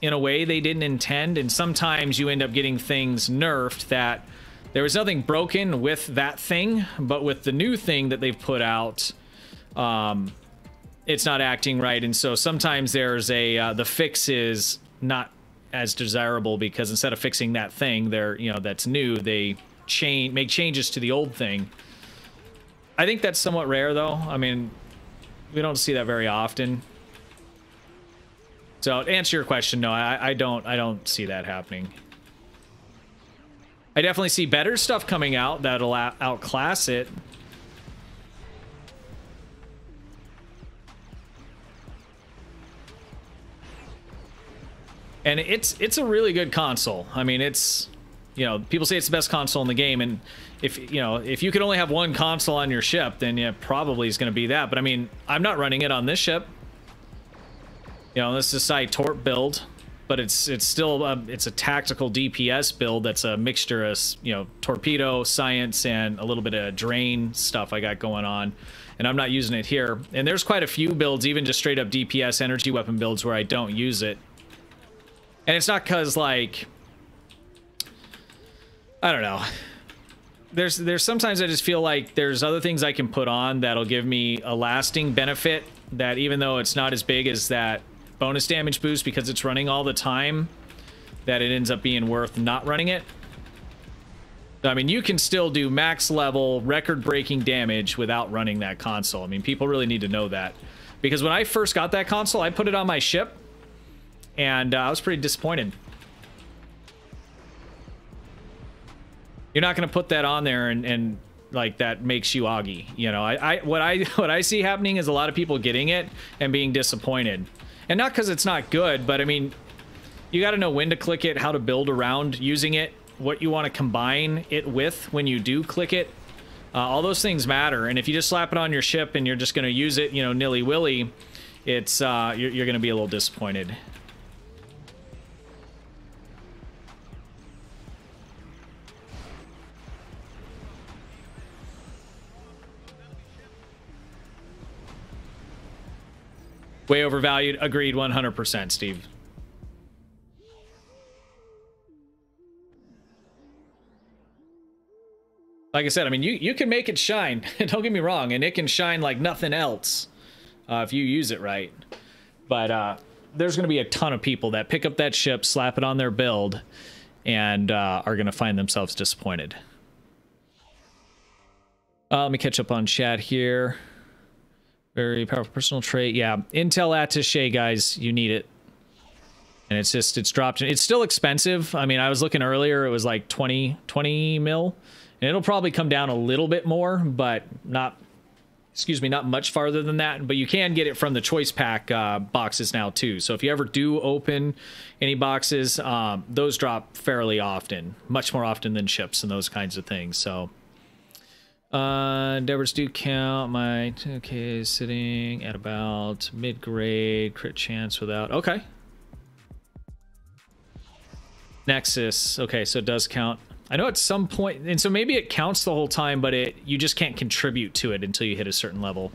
in a way they didn't intend, and sometimes you end up getting things nerfed that there was nothing broken with that thing, but with the new thing that they've put out, it's not acting right, and so sometimes there's the fix is not as desirable, because instead of fixing that thing, that's new, they make changes to the old thing. I think that's somewhat rare, though. I mean, we don't see that very often. So to answer your question, no, I don't see that happening. I definitely see better stuff coming out that'll outclass it. And it's a really good console. I mean, it's, you know, people say it's the best console in the game, and if you could only have one console on your ship, then yeah, probably is going to be that. But I mean, I'm not running it on this ship. You know, this is a Torp build, but it's still it's a tactical DPS build that's a mixture of, you know, torpedo, science, and a little bit of drain stuff I got going on. And I'm not using it here. And there's quite a few builds, even just straight up DPS energy weapon builds, where I don't use it. And it's not because, like, I don't know. There's sometimes I just feel like there's other things I can put on that'll give me a lasting benefit, that even though it's not as big as that bonus damage boost because it's running all the time, that it ends up being worth not running it. I mean, you can still do max level record-breaking damage without running that console. I mean, people really need to know that, because when I first got that console, I put it on my ship, and I was pretty disappointed. You're not going to put that on there and like that makes you Augie. You know, what I see happening is a lot of people getting it and being disappointed. And not because it's not good, but I mean, you got to know when to click it, how to build around using it, what you want to combine it with when you do click it. All those things matter. And if you just slap it on your ship and you're just going to use it, you know, nilly-willy, it's you're going to be a little disappointed. Way overvalued. Agreed 100%, Steve. Like I said, I mean, you can make it shine. Don't get me wrong. And it can shine like nothing else if you use it right. But there's going to be a ton of people that pick up that ship, slap it on their build, and are going to find themselves disappointed. Let me catch up on chat here. Very powerful personal trait. Yeah, Intel Attaché, guys, you need it. And it's dropped. It's still expensive. I mean, I was looking earlier, it was like 20 mil. And it'll probably come down a little bit more, but not, excuse me, not much farther than that. But you can get it from the choice pack boxes now too. So if you ever do open any boxes, those drop fairly often, much more often than ships and those kinds of things. So endeavors do count. My 2K is sitting at about mid-grade, crit chance without. Okay. Nexus. Okay, so it does count. I know at some point, and so maybe it counts the whole time, but you just can't contribute to it until you hit a certain level.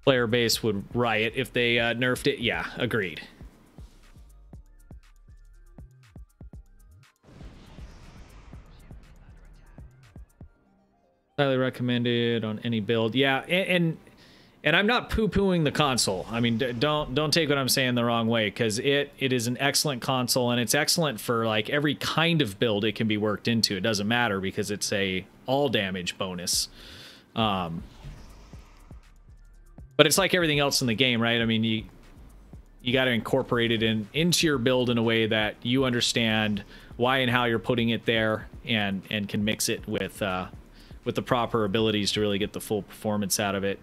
Player base would riot if they nerfed it. Yeah, agreed. Highly recommended on any build. Yeah, and I'm not poo-pooing the console. I mean, don't take what I'm saying the wrong way, because it is an excellent console, and it's excellent for like every kind of build it can be worked into. It doesn't matter because it's a all damage bonus. But it's like everything else in the game, right? I mean, you got to incorporate it into your build in a way that you understand why and how you're putting it there, and can mix it with the proper abilities to really get the full performance out of it.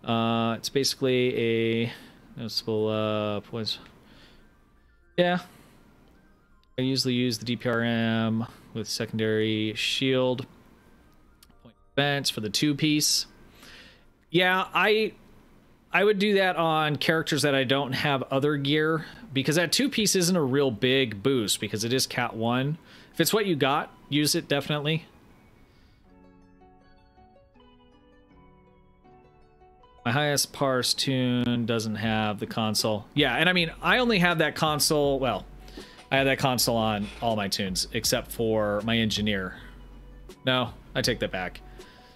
It's basically a noticeable points. Yeah, I usually use the DPRM with secondary shield point defense for the 2-piece. Yeah, I would do that on characters that I don't have other gear, because that 2-piece isn't a real big boost because it is Cat 1. If it's what you got, use it definitely. My highest parse tune doesn't have the console. Yeah, and I mean, I only have that console, well, I have that console on all my tunes, except for my engineer. No, I take that back.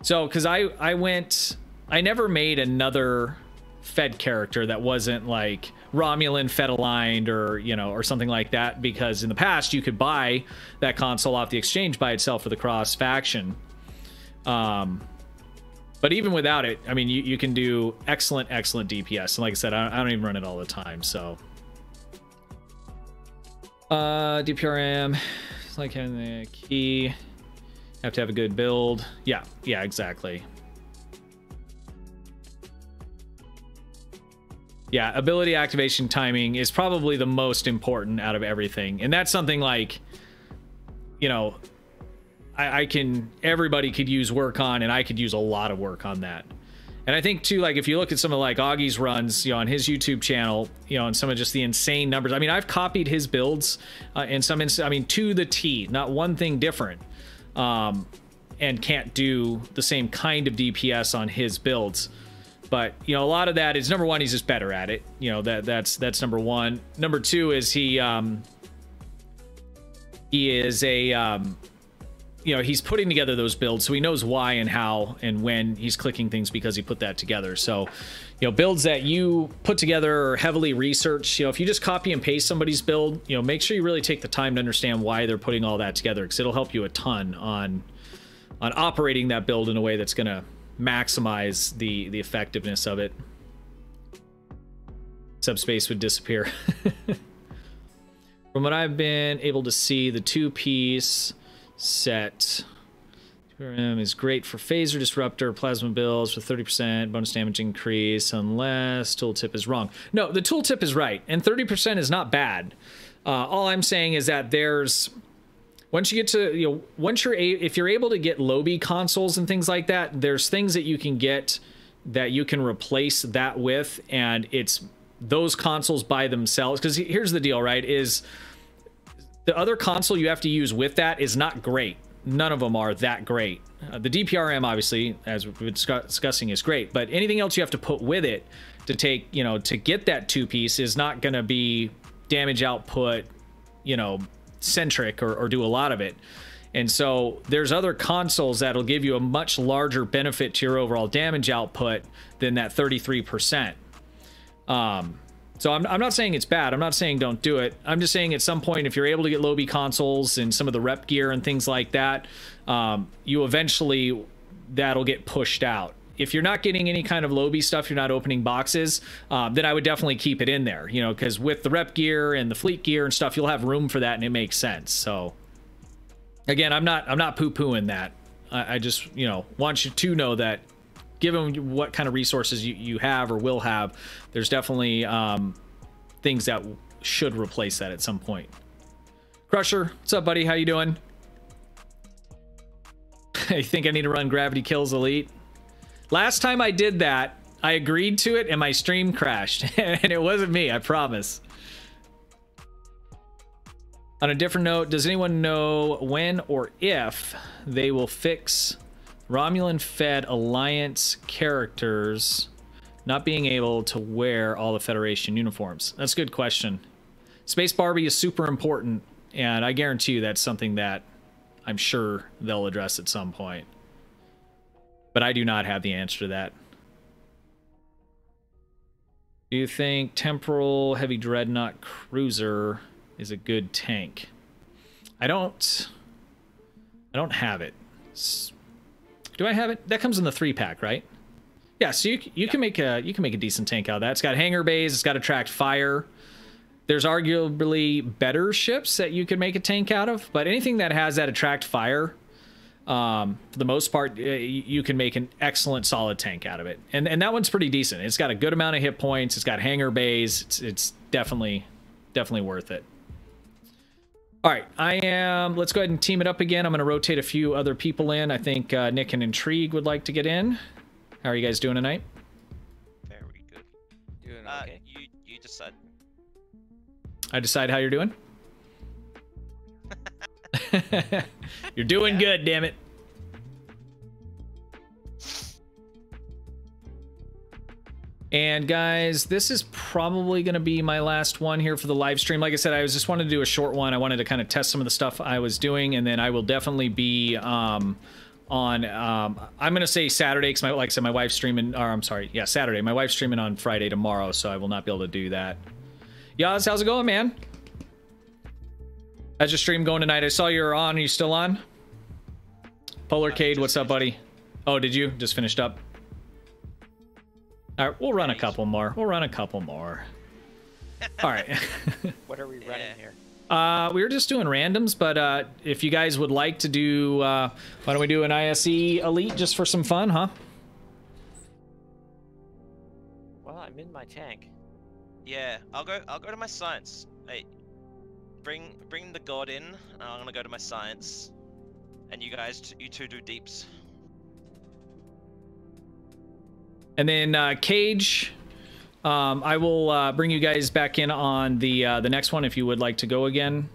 So, because I never made another Fed character that wasn't like Romulan Fed aligned or, you know, or something like that, because in the past you could buy that console off the exchange by itself for the cross faction. But even without it, I mean, you can do excellent DPS. And like I said, I don't even run it all the time, so. DPRM, it's like having the key. Have to have a good build. Yeah, exactly. Yeah, ability activation timing is probably the most important out of everything. And that's something like, you know, everybody could use work on, and I could use a lot of work on that. And I think too, like if you look at some of like Augie's runs, you know, on his YouTube channel, you know, and some of just the insane numbers. I mean, I've copied his builds in some instances, I mean, to the T, not one thing different, and can't do the same kind of DPS on his builds. But, you know, a lot of that is, number one, he's just better at it. You know, that's number one. Number two is he is a, you know, he's putting together those builds, so he knows why and how and when he's clicking things because he put that together. So, you know, builds that you put together or heavily researched, you know, if you just copy and paste somebody's build, you know, make sure you really take the time to understand why they're putting all that together, because it'll help you a ton on operating that build in a way that's going to maximize the effectiveness of it. Subspace would disappear. From what I've been able to see, the 2-piece set is great for phaser disruptor plasma builds with 30% bonus damage increase, unless tooltip is wrong. No, the tooltip is right, and 30% is not bad. All I'm saying is that there's, once you get to, you know, once if you're able to get Lobby consoles and things like that, there's things that you can get that you can replace that with, and it's those consoles by themselves. Because here's the deal, right, is the other console you have to use with that is not great. None of them are that great. The DPRM, obviously, as we've been discussing, is great, but anything else you have to put with it to take, you know, to get that 2-piece is not going to be damage output, you know, centric or do a lot of it. And so there's other consoles that'll give you a much larger benefit to your overall damage output than that 33%. So I'm not saying it's bad. I'm not saying don't do it. I'm just saying at some point, if you're able to get Lobby consoles and some of the rep gear and things like that, you eventually, that'll get pushed out. if you're not getting any kind of lobby stuff, you're not opening boxes, then I would definitely keep it in there, you know, because with the rep gear and the fleet gear and stuff, you'll have room for that and it makes sense. So again, I'm not poo-pooing that. I just, you know, want you to know that given what kind of resources you have or will have, there's definitely things that should replace that at some point. Crusher, what's up, buddy? How you doing? I think I need to run Gravity Kills Elite. Last time I did that, I agreed to it and my stream crashed. And it wasn't me, I promise. On a different note, does anyone know when or if they will fix Romulan-fed Alliance characters not being able to wear all the Federation uniforms? That's a good question. Space Barbie is super important, and I guarantee you that's something that I'm sure they'll address at some point. But I do not have the answer to that. Do you think Temporal Heavy Dreadnought Cruiser is a good tank? I don't have it. Do I have it? That comes in the 3-pack, right? Yeah, so you can make a decent tank out of that. It's got hangar bays, it's got attract fire. There's arguably better ships that you could make a tank out of, but anything that has that attract fire, for the most part, you can make an excellent solid tank out of it. And that one's pretty decent. It's got a good amount of hit points. It's got hangar bays. It's definitely worth it. All right, let's go ahead and team it up again. I'm going to rotate a few other people in. I think Nick and Intrigue would like to get in. How are you guys doing tonight? Very good. Doing okay. You decide. I decide how you're doing? You're doing good, damn it. And guys, this is probably going to be my last one here for the live stream. Like I said, I just wanted to do a short one. I wanted to kind of test some of the stuff I was doing, and then I will definitely be on I'm going to say Saturday, because like I said, my wife's streaming, or I'm sorry, yeah, Saturday. My wife's streaming on Friday tomorrow, so I will not be able to do that. Yaz, how's it going, man? How's your stream going tonight? I saw you were on. Are you still on? Polarcade, what's up, buddy? Oh, did you? Just finished up? All right, we'll run a couple more. We'll run a couple more. All right. What are we running here? We were just doing randoms, but if you guys would like to do, why don't we do an ISE Elite just for some fun, huh? Well, I'm in my tank. Yeah, I'll go to my science. Hey, bring the god in. I'm gonna go to my science, and you guys, you two do deeps. And then Cage, I will bring you guys back in on the next one if you would like to go again.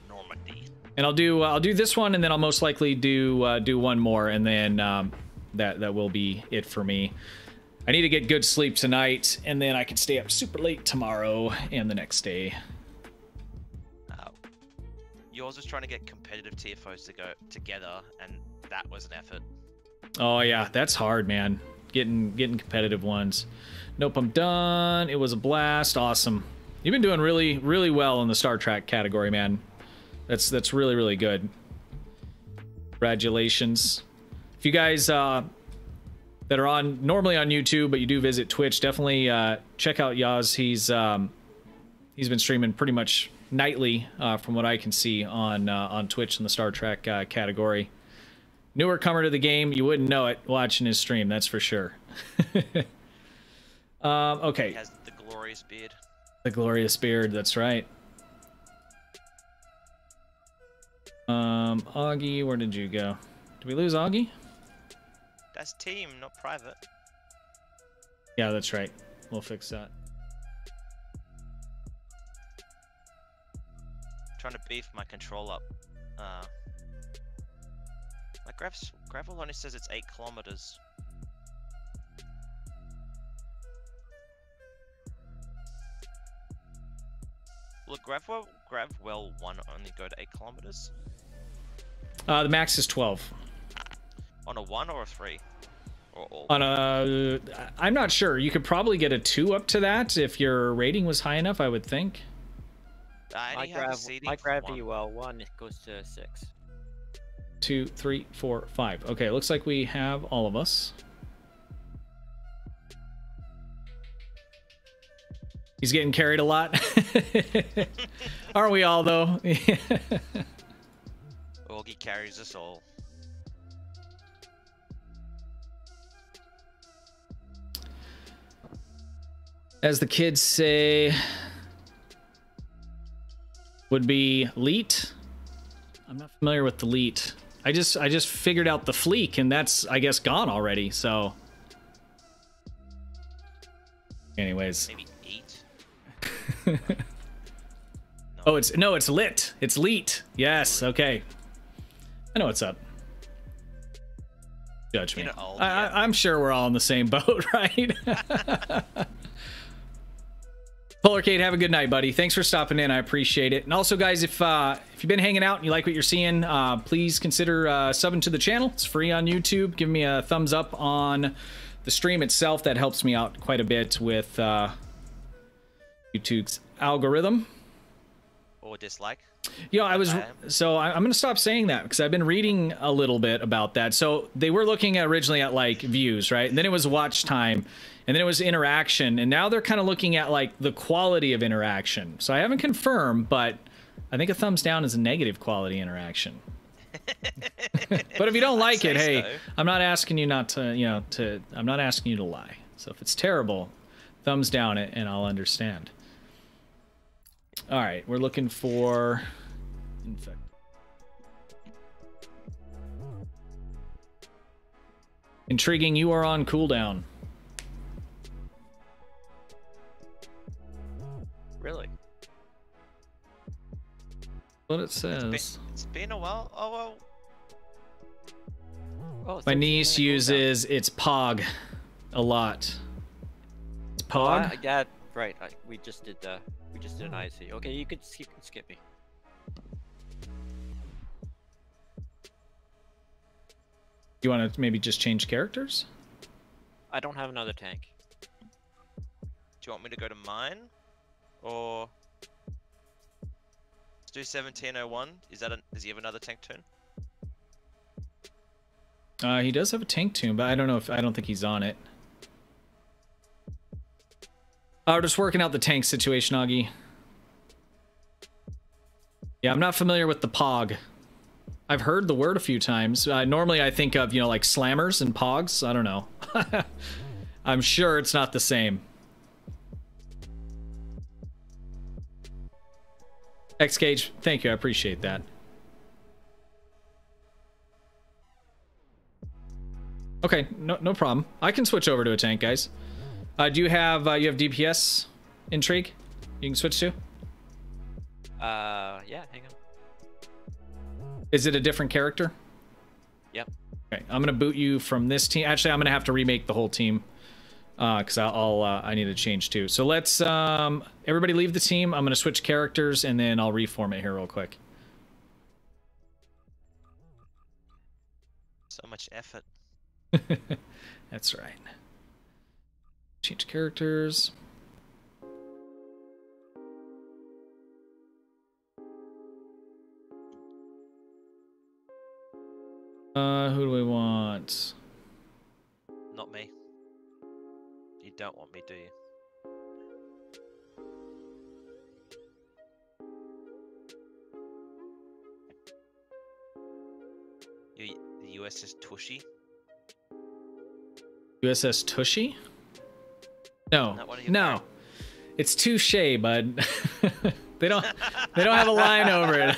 Normandy. And I'll do this one, and then I'll most likely do one more, and then that will be it for me. I need to get good sleep tonight, and then I can stay up super late tomorrow and the next day. Yours was trying to get competitive TFOs to go together, and that was an effort. Oh yeah, that's hard, man. Getting competitive ones. Nope, I'm done. It was a blast. Awesome. You've been doing really, really well in the Star Trek category, man. That's really, really good. Congratulations. If you guys that are normally on YouTube, but you do visit Twitch, definitely check out Yaz. He's been streaming pretty much nightly, from what I can see on Twitch in the Star Trek category. Newer comer to the game, you wouldn't know it watching his stream, that's for sure. Okay. He has the glorious beard. The glorious beard, that's right. Augie, where did you go? Did we lose Augie? That's team, not private. Yeah, that's right. We'll fix that. Trying to beef my control up. My gravel only says it's 8 kilometers. Will Gravwell 1 only go to 8 kilometers? The max is 12. On a 1 or a 3? Or all? On a, I'm not sure. You could probably get a 2 up to that if your rating was high enough, I would think. My Gravity well 1 it goes to 6. 2, 3, 4, 5. Okay, it looks like we have all of us. He's getting carried a lot. Aren't we all, though? Augie carries us all. As the kids say, would be leet. I'm not familiar with the leet. I just figured out the fleek, and that's, I guess, gone already. So, anyways. Maybe 8. Oh, it's lit. It's leet. Yes. Okay. I know what's up. Judge me. I'm sure we're all in the same boat, right? Polarcade, have a good night, buddy. Thanks for stopping in. I appreciate it. And also, guys, if you've been hanging out and you like what you're seeing, please consider subbing to the channel. It's free on YouTube. Give me a thumbs up on the stream itself. That helps me out quite a bit with YouTube's algorithm. Or dislike. You know, I'm going to stop saying that because I've been reading a little bit about that. So they were looking originally at like views, right? And then it was watch time, and then it was interaction, and now they're kind of looking at like the quality of interaction. So I haven't confirmed, but I think a thumbs down is a negative quality interaction. But if you don't like it, hey, so. I'm not asking you not to, I'm not asking you to lie. So if it's terrible, thumbs down it and I'll understand. All right, we're looking for infected. Intriguing, you are on cooldown. Really? What it says. It's been a while. Oh well. Oh, my niece uses its POG a lot. It's POG? Yeah, right. We just did an IC. Okay, you can skip me. You want to maybe just change characters? I don't have another tank. Do you want me to go to mine? Or let's do 1701. Does he have another tank tune? He does have a tank tune, but I don't think he's on it. We're just working out the tank situation, Augie. Yeah, I'm not familiar with the POG. I've heard the word a few times. Normally I think of, like slammers and POGs. I don't know. I'm sure it's not the same. X-Cage, thank you. I appreciate that. Okay, no problem. I can switch over to a tank, guys. Do you have DPS intrigue? You can switch to? Yeah, hang on. Is it a different character? Yep. Okay, I'm gonna boot you from this team. Actually, I'm gonna have to remake the whole team because I need to change too. So let's everybody leave the team. I'm gonna switch characters and then I'll reform it here real quick. So much effort. That's right. Change characters. Who do we want? Not me. You don't want me, do you? The USS Tushy? USS Tushy? No, no. It's touche, bud. they don't have a line over it.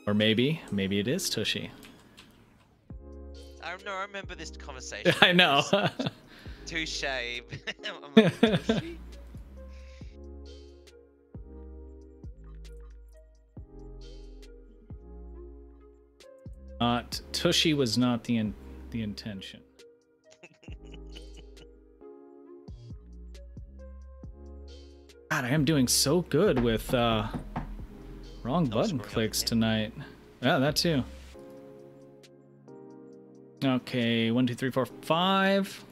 Or maybe it is Tushy. I remember this conversation. I know. Touche. I'm like, Tushy? Tushy was not the intention. God, I am doing so good with wrong button clicks tonight. Yeah, that too. Okay, 1, 2, 3, 4, 5.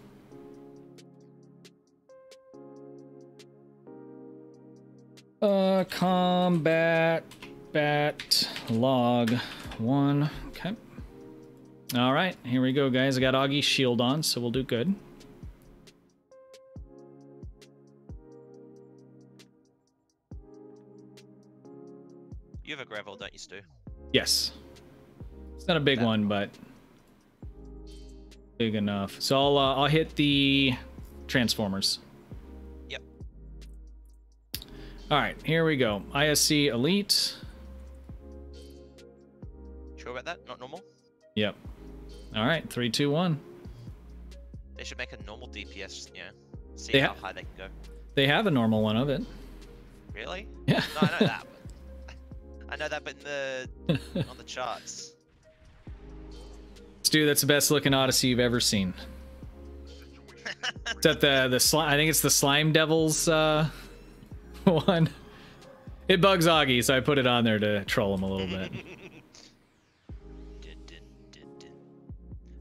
Combat bat log 1. Okay. All right, here we go, guys. I got Augie's shield on, so we'll do good. You have a gravel, don't you, Stu? Yes. It's not a big one, but big enough. So I'll hit the transformers. Yep. All right, here we go. ISC Elite. Sure about that? Not normal? Yep. All right, 3, 2, 1. They should make a normal DPS, you know, see They how high they can go. They have a normal one of it. Really? Yeah. No, I know that. I know that, but in the on the charts. Stu, that's the best looking Odyssey you've ever seen. Except the slime. I think it's the Slime Devils one. It bugs Augie, so I put it on there to troll him a little bit.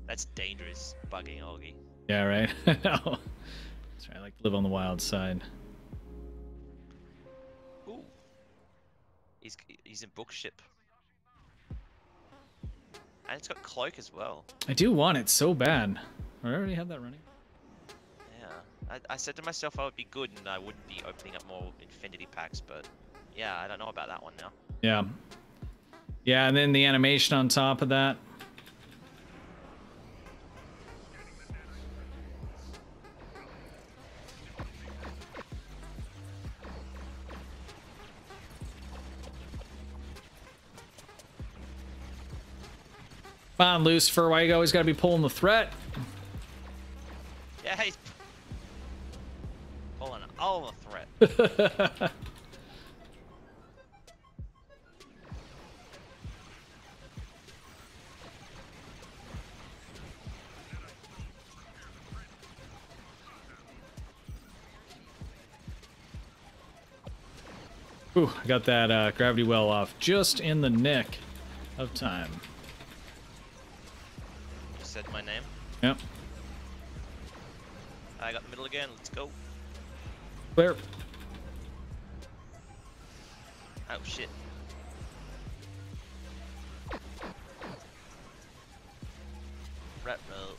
That's dangerous, bugging Augie. Yeah, right. No. That's right. I like to live on the wild side. Ooh. He's in bookship. And it's got cloak as well. I do want it so bad. I already have that running. Yeah. I said to myself I would be good and I wouldn't be opening up more Infinity packs, but yeah, I don't know about that one now. Yeah. Yeah, and then the animation on top of that. Come on, Lucifer, why you always gotta be pulling the threat? Yeah, he's pulling all the threat. Ooh, I got that gravity well off just in the nick of time. You said my name. Yep. I got the middle again. Let's go. Clear. Oh shit. Rat roll.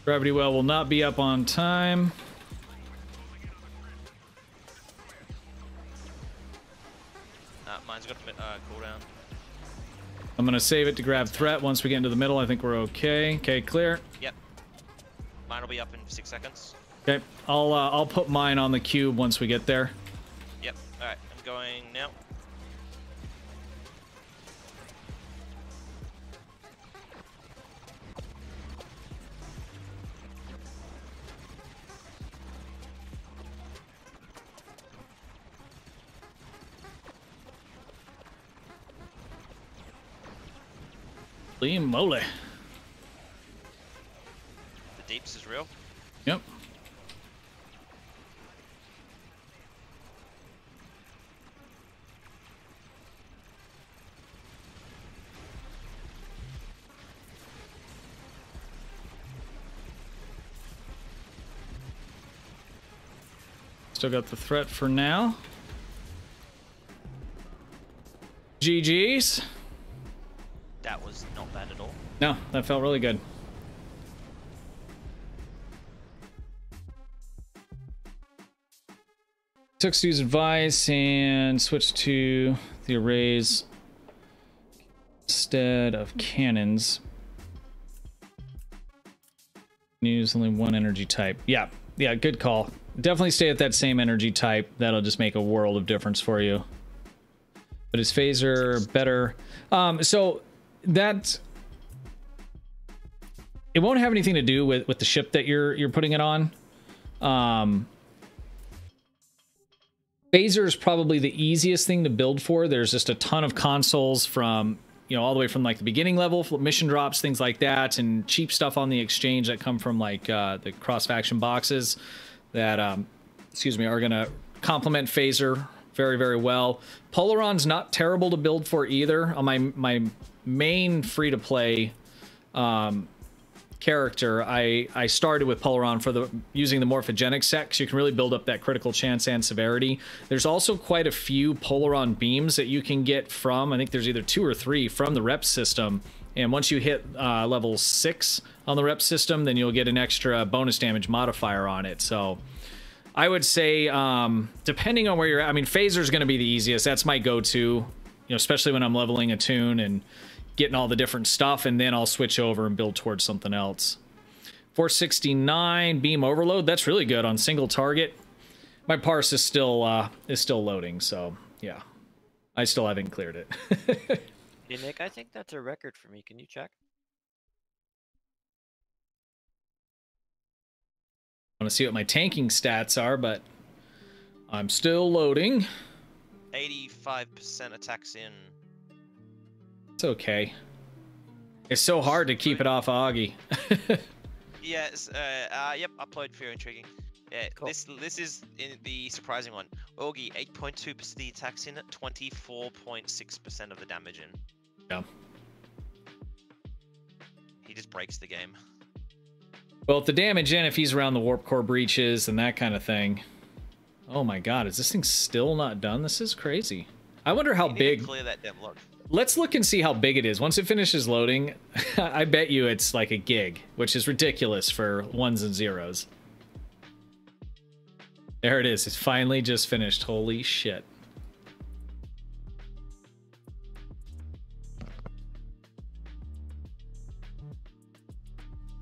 Gravity well will not be up on time. Mine's got cooldown. I'm gonna save it to grab threat once we get into the middle. I think we're okay. Okay, clear. Yep. Mine will be up in 6 seconds. Okay, I'll put mine on the cube once we get there. Yep. All right. I'm going now. Holy moly. The deeps is real. Yep. Still got the threat for now. GG's. That was not bad at all. No, that felt really good. Took Stu's advice and switched to the arrays instead of cannons. Use only one energy type. Yeah, good call. Definitely stay at that same energy type. That'll just make a world of difference for you. But is phaser better? So that it won't have anything to do with the ship that you're putting it on. Phaser is probably the easiest thing to build for. There's just a ton of consoles from, you know, all the way from like the beginning level, mission drops, things like that, and cheap stuff on the exchange that come from like the cross-faction boxes that, excuse me, are gonna complement Phaser very, very well. Polaron's not terrible to build for either. On my main free-to-play character, I started with Polaron for using the morphogenic set, because you can really build up that critical chance and severity. There's also quite a few Polaron beams that you can get from, I think there's either 2 or 3 from the rep system, and once you hit level 6 on the rep system, then you'll get an extra bonus damage modifier on it. So I would say, depending on where you're at, I mean, Phaser's going to be the easiest. That's my go-to, you know, especially when I'm leveling a tune and getting all the different stuff, and then I'll switch over and build towards something else. 469 beam overload. That's really good on single target. My parse is still loading, so yeah, I still haven't cleared it. Hey Nick, I think that's a record for me. Can you check? I want to see what my tanking stats are, but I'm still loading. 85% attacks in. It's okay. It's so hard to keep it off Augie. Yes. Yep. Upload for your intriguing. Yeah. Cool. This is the surprising one. Augie, 8.2% the attacks in, 24.6% of the damage in. Yeah. He just breaks the game. Well, if the damage in, if he's around the warp core breaches and that kind of thing. Oh my god, is this thing still not done? This is crazy. I wonder how big. Clear that damn look. Let's look and see how big it is. Once it finishes loading, I bet you it's like a gig, which is ridiculous for 1s and 0s. There it is. It's finally just finished. Holy shit.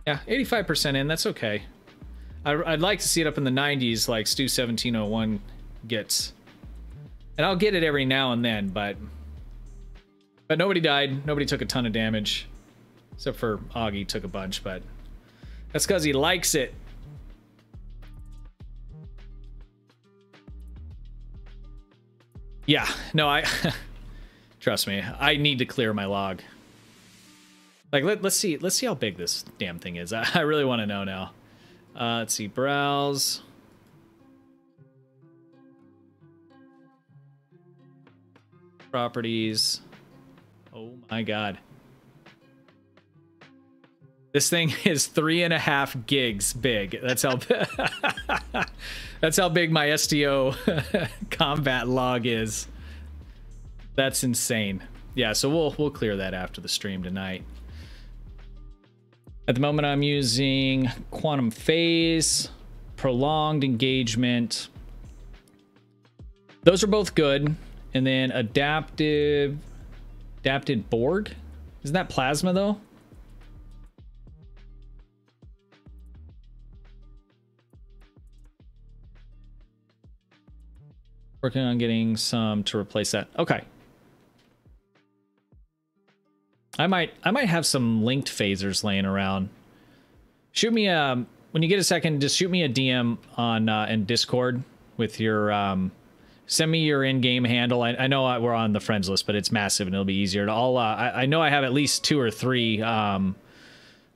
Yeah, 85% in. That's okay. I'd like to see it up in the 90s like Stu 1701 gets. And I'll get it every now and then, but nobody died. Nobody took a ton of damage. Except for Augie took a bunch, but that's because he likes it. Yeah, no, I trust me, I need to clear my log. Like, let's see how big this damn thing is. I really want to know now. Let's see, browse. Properties. Oh my god. This thing is 3.5 gigs big. That's how that's how big my STO combat log is. That's insane. Yeah, so we'll clear that after the stream tonight. At the moment, I'm using Quantum Phase, Prolonged Engagement. Those are both good. And then Adapted Board. Isn't that Plasma, though? Working on getting some to replace that. Okay. I might have some linked phasers laying around. Shoot me when you get a second, just shoot me a DM on in Discord with your send me your in-game handle. I know we're on the friends list, but it's massive and it'll be easier to all. I know I have at least 2 or 3. I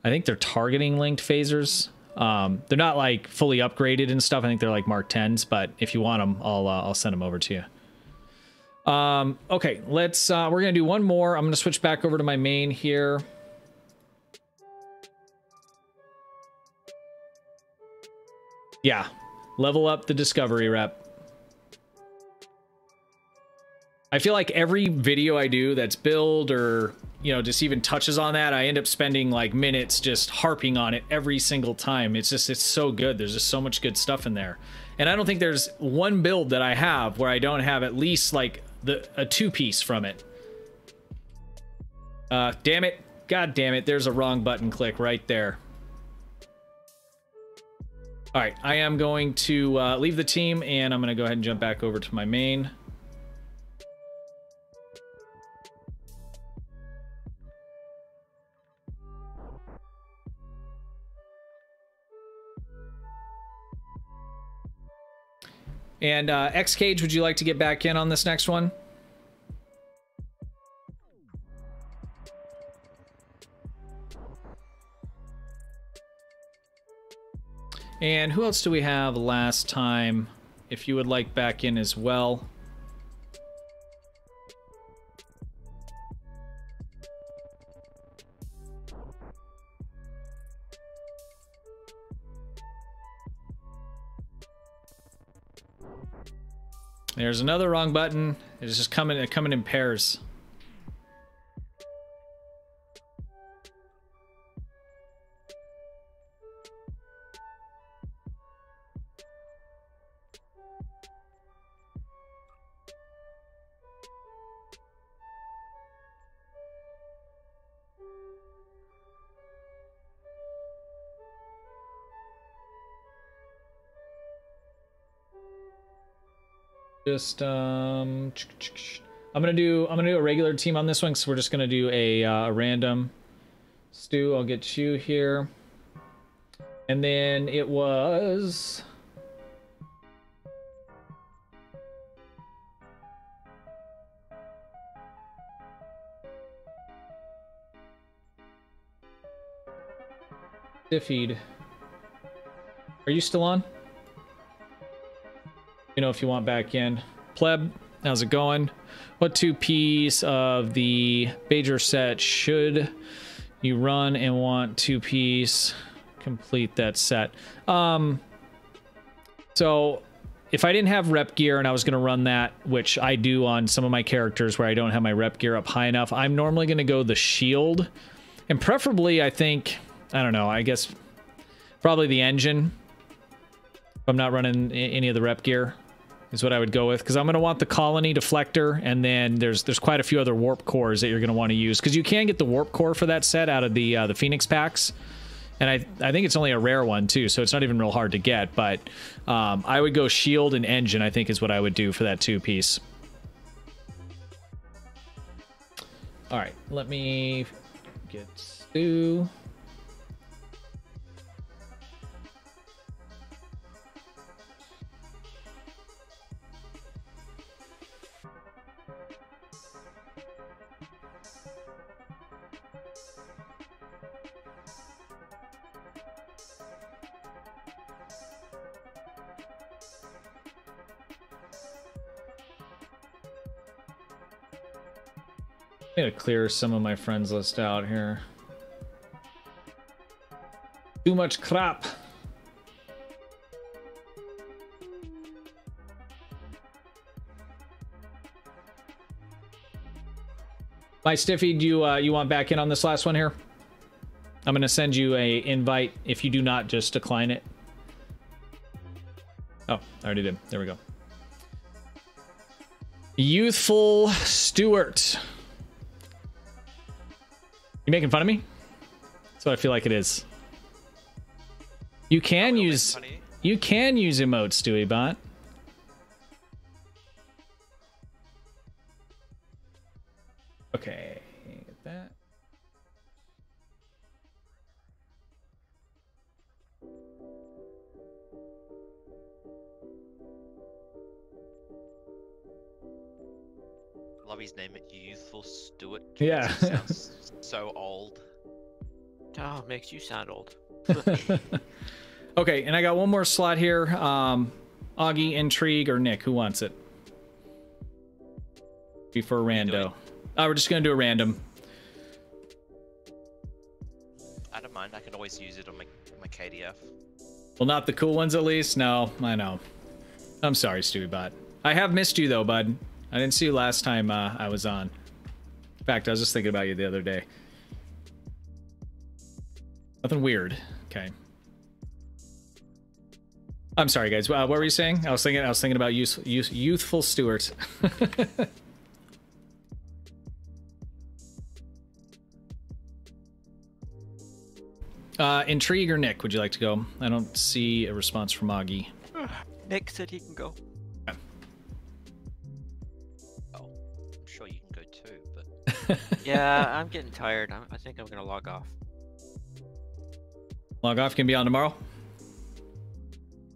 think they're targeting linked phasers. They're not like fully upgraded and stuff. I think they're like Mark 10s, but if you want them, I'll send them over to you. Okay, let's we're gonna do one more. I'm gonna switch back over to my main here. Yeah, level up the discovery rep. I feel like every video I do that's build or, you know, just even touches on that, I end up spending like minutes just harping on it every single time. It's so good. There's just so much good stuff in there. And I don't think there's one build that I have where I don't have at least like a 2-piece from it. Damn it. God damn it. There's a wrong button click right there. All right, I am going to leave the team and I'm going to go ahead and jump back over to my main. And X-Cage, would you like to get back in on this next one? And who else do we have last time? If you would like back in as well. There's another wrong button. It's just coming in pairs. Just I'm gonna do a regular team on this one, so we're just gonna do a random. Stu, I'll get you here, and then it was Stiffied. Are you still on? You know, if you want back in. Pleb, how's it going? What 2-piece of the Bajer set should you run and want 2-piece? Complete that set. So if I didn't have rep gear and I was going to run that, which I do on some of my characters where I don't have my rep gear up high enough, I'm normally going to go the shield. And preferably, I think, I don't know, I guess probably the engine. If I'm not running any of the rep gear, is what I would go with, because I'm going to want the colony deflector, and then there's quite a few other warp cores that you're going to want to use, because you can get the warp core for that set out of the Phoenix packs, and I think it's only a rare one too, so it's not even real hard to get. But I would go shield and engine, I think, is what I would do for that 2-piece. All right, let me get Stu. I'm gonna clear some of my friends list out here. Too much crap. My Stiffy, do you want back in on this last one here? I'm gonna send you a invite. If you do not, just decline it. Oh, I already did. There we go. Youthful Stewart. You making fun of me? That's what I feel like it is. You can use emotes, Stewie Bot. Okay, get that. Love his name, Youthful Stewart. Yeah. Sounds so old. Oh, makes you sound old. Okay, and I got one more slot here. Augie, Intrigue, or Nick, who wants it? Before rando. Oh, we're just gonna do a random. I don't mind. I can always use it on my KDF. Well, not the cool ones, at least. No, I know. I'm sorry, Stewie Bot. I have missed you though, bud. I didn't see you last time I was on. In fact, I was just thinking about you the other day. Nothing weird. Okay. I'm sorry, guys. What were you saying? I was thinking about youthful Stewart. Intrigue or Nick, would you like to go? I don't see a response from Augie. Nick said he can go. Okay. Oh, I'm sure you can go too, but Yeah, I'm getting tired. I think I'm gonna log off. Log off, can be on tomorrow?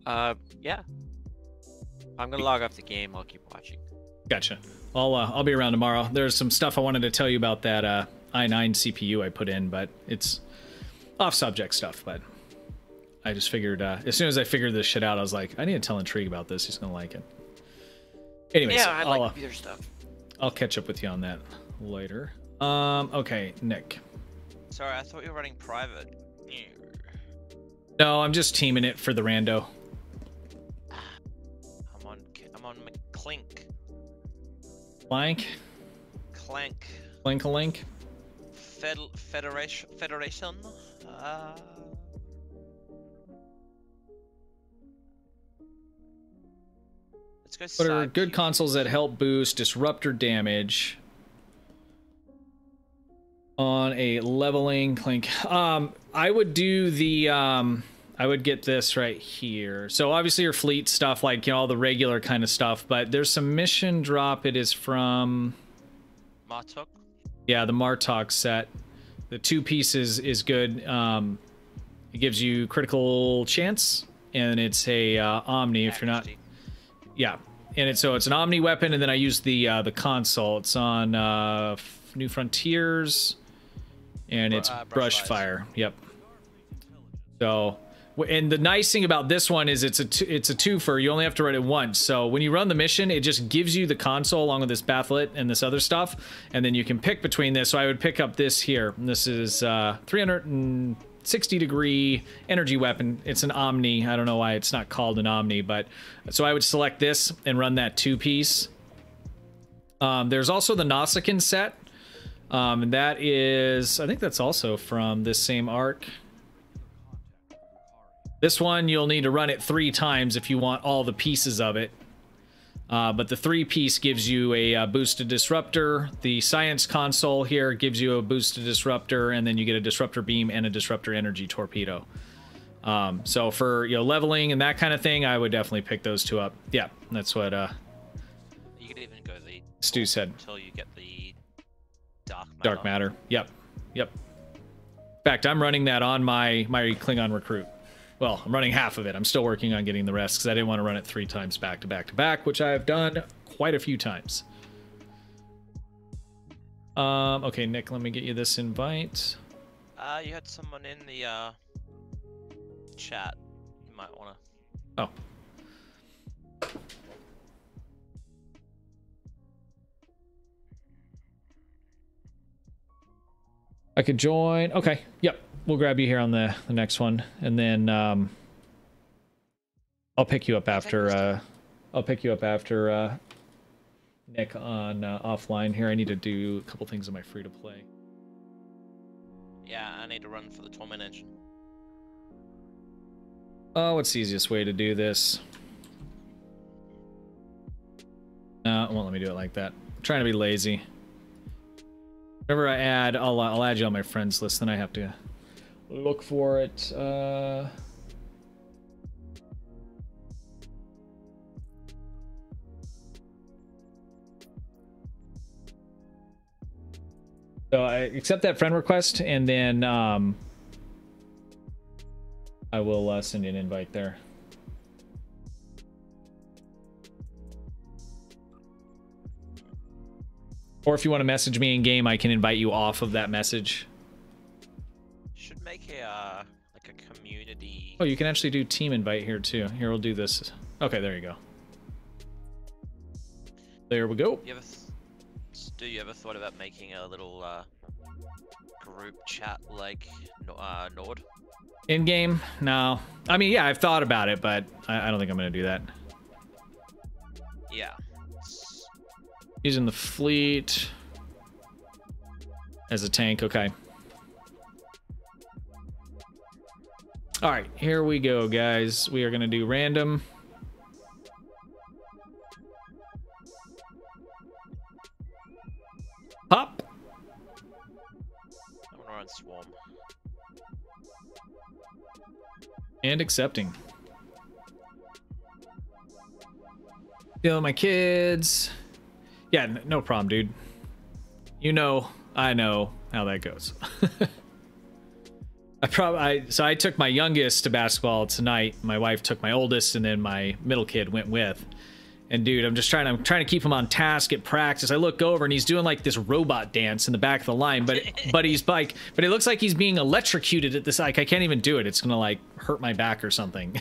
Yeah. I'm gonna log off the game. I'll keep watching. Gotcha. I'll be around tomorrow. There's some stuff I wanted to tell you about that i9 CPU I put in, but it's off subject stuff. But I just figured as soon as I figured this shit out, I was like, I need to tell Intrigue about this. He's gonna like it. Anyways, Yeah, I like computer stuff. I'll catch up with you on that later. Okay, Nick. sorry, I thought you were running private. No, I'm just teaming it for the rando. I'm on Clink. Blank. Clank. Link-a-link. Federation. Let's go. What are good consoles that help boost disruptor damage on a leveling clink? I would do the I would get this right here. So obviously your fleet stuff, like, you know, all the regular kind of stuff, but there's some mission drop. It is from Martok. Yeah, the Martok set. The 2 pieces is good. It gives you critical chance, and it's a Omni if you're not. Yeah, and it's an Omni weapon, and then I use the console. It's on New Frontiers, and it's brush fire. Yep. So, and the nice thing about this one is it's a twofer. You only have to run it once. So when you run the mission, it just gives you the console along with this bathlet and this other stuff, and then you can pick between this. So I would pick up this here. And this is 360 degree energy weapon. It's an Omni. I don't know why it's not called an Omni, but so I would select this and run that 2-piece. There's also the Nausicaan set. And that is, I think that's also from this same arc. This one, you'll need to run it 3 times if you want all the pieces of it. But the 3-piece gives you a boosted disruptor. The science console here gives you a boosted disruptor, and then you get a disruptor beam and a disruptor energy torpedo. So for, you know, leveling and that kind of thing, I would definitely pick those 2 up. Yeah, that's what You could even go the Stu said. Until you get the dark matter. Dark matter. Yep. Yep. In fact, I'm running that on my Klingon recruit. Well, I'm running half of it. I'm still working on getting the rest because I didn't want to run it 3 times back to back to back, which I have done quite a few times. Okay, Nick, let me get you this invite. You had someone in the chat. You might want to. Oh. I could join. Okay. Yep. We'll grab you here on the next one, and then I'll pick you up after Nick on offline here. I need to do a couple things on my free to play. Yeah, I need to run for the torment engine. Oh, what's the easiest way to do this? No, it won't let me do it like that. I'm trying to be lazy. Whenever I add, I'll add you on my friends list, then I have to look for it. So I accept that friend request, and then I will send you an invite there. Or if you want to message me in game, I can invite you off of that message. Should make a like a community. Oh, you can actually do team invite here too. Here, we'll do this. Okay, there you go. There we go. Do you ever thought about making a little group chat like Nord? In game? No. I mean, yeah, I've thought about it, but I don't think I'm gonna do that. Yeah. Using the fleet as a tank. Okay. All right, here we go, guys. We are gonna do random. Pop. I'm gonna run swarm. And accepting. Kill my kids. Yeah, no problem, dude. You know, I know how that goes. So I took my youngest to basketball tonight. My wife took my oldest, and then my middle kid went with. And dude, I'm trying to keep him on task at practice. I look over and he's doing like this robot dance in the back of the line, but it looks like he's being electrocuted at this. Like, I can't even do it. It's gonna like hurt my back or something.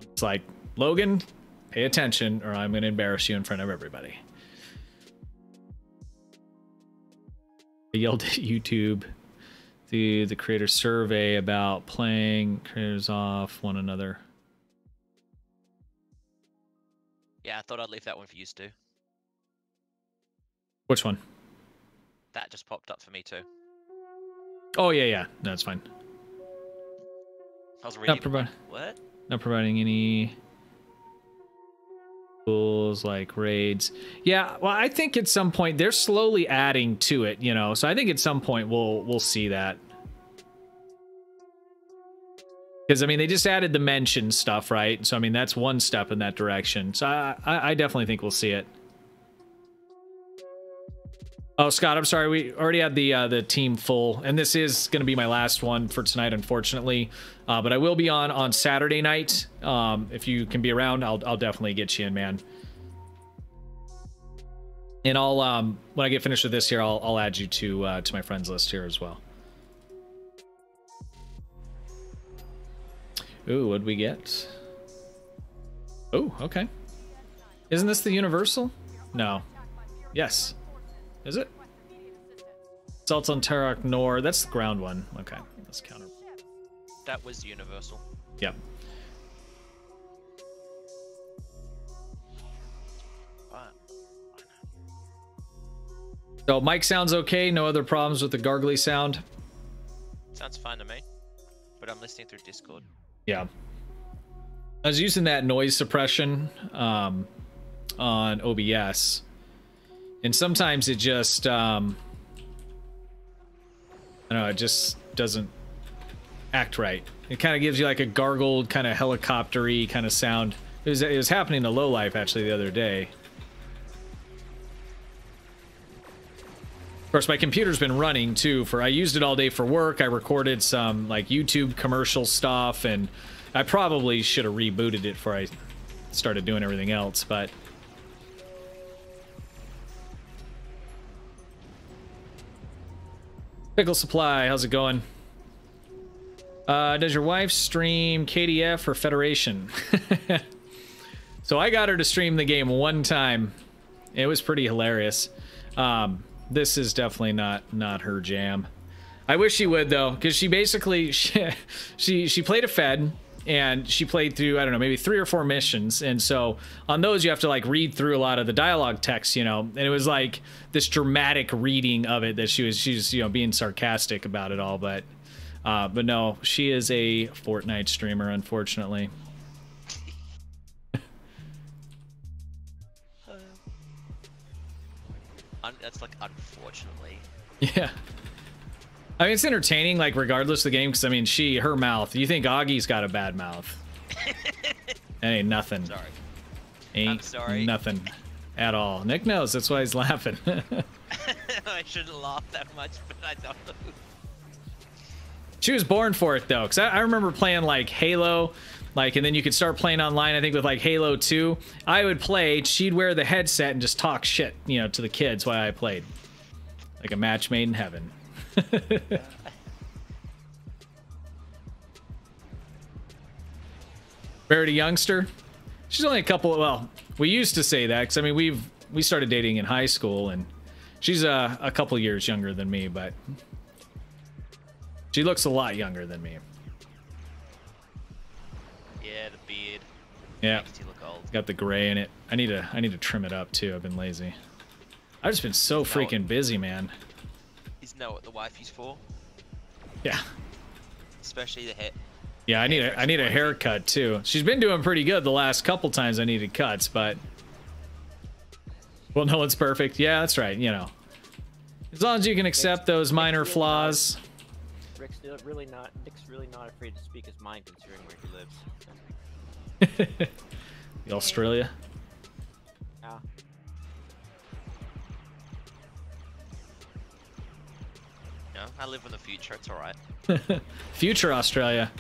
It's like, Logan, pay attention or I'm gonna embarrass you in front of everybody. I yelled at YouTube, the creator survey about playing creators off one another. Yeah, I thought I'd leave that one for you, Stu. Which one? That just popped up for me too. Oh yeah, yeah. No, it's fine. I was reading. Not, What? not providing any tools like raids. Yeah, well, I think at some point they're slowly adding to it, you know. So I think at some point we'll see that. Because I mean, they just added the mention stuff, right? So I mean, that's one step in that direction. So I definitely think we'll see it. Oh, Scott, I'm sorry. We already had the team full, and this is going to be my last one for tonight, unfortunately. But I will be on Saturday night. If you can be around, I'll definitely get you in, man. And I'll when I get finished with this here, I'll add you to my friends list here as well. Ooh, what'd we get? Oh, okay. Isn't this the universal? No. Yes. Is it? Assaults on Terok Nor. That's the ground one. Okay, let's counter. That was universal. Yep. So mic sounds okay. No other problems with the gargly sound. Sounds fine to me. But I'm listening through Discord. Yeah. I was using that noise suppression on OBS. And sometimes it just, I don't know, it just doesn't act right. It kind of gives you like a gargled, kind of helicopter-y kind of sound. It was happening to Lowlife actually the other day. Of course, my computer's been running too. I used it all day for work. I recorded some like YouTube commercial stuff, and I probably should have rebooted it before I started doing everything else, but. Pickle Supply, how's it going? Does your wife stream KDF or Federation? So I got her to stream the game one time. It was pretty hilarious. This is definitely not her jam. I wish she would though, because she basically she played a Fed. And she played through, I don't know, maybe 3 or 4 missions. And so on those, you have to like read through a lot of the dialogue text, you know, and it was like this dramatic reading of it that she's, you know, being sarcastic about it all. But no, she is a Fortnite streamer, unfortunately. That's like, unfortunately. Yeah. I mean, it's entertaining, like, regardless of the game, because, I mean, her mouth. You think Augie's got a bad mouth. That ain't nothing. Sorry. Ain't sorry. Nothing at all. Nick knows, that's why he's laughing. I shouldn't laugh that much, but I don't know. She was born for it, though, because I remember playing, like, Halo, like, and then you could start playing online, I think, with, like, Halo 2. I would play, she'd wear the headset and just talk shit, you know, to the kids while I played. Like a match made in heaven. Rarity Youngster, she's only a couple. Well, we used to say that because I mean we started dating in high school, and she's a couple years younger than me, but she looks a lot younger than me. Yeah, the beard. Yeah, Makes you look old. Got the gray in it. I need to trim it up too. I've been lazy. I've just been so freaking busy, man. He's know what the wifey's for. Yeah. Especially the hit. Yeah, I need a haircut too. She's been doing pretty good the last couple times I needed cuts, but well, no one's perfect. Yeah, that's right. You know, as long as you can accept those minor flaws. Nick's really not afraid to speak his mind considering where he lives. The Australia. Yeah. No, I live in the future. It's all right. Future Australia.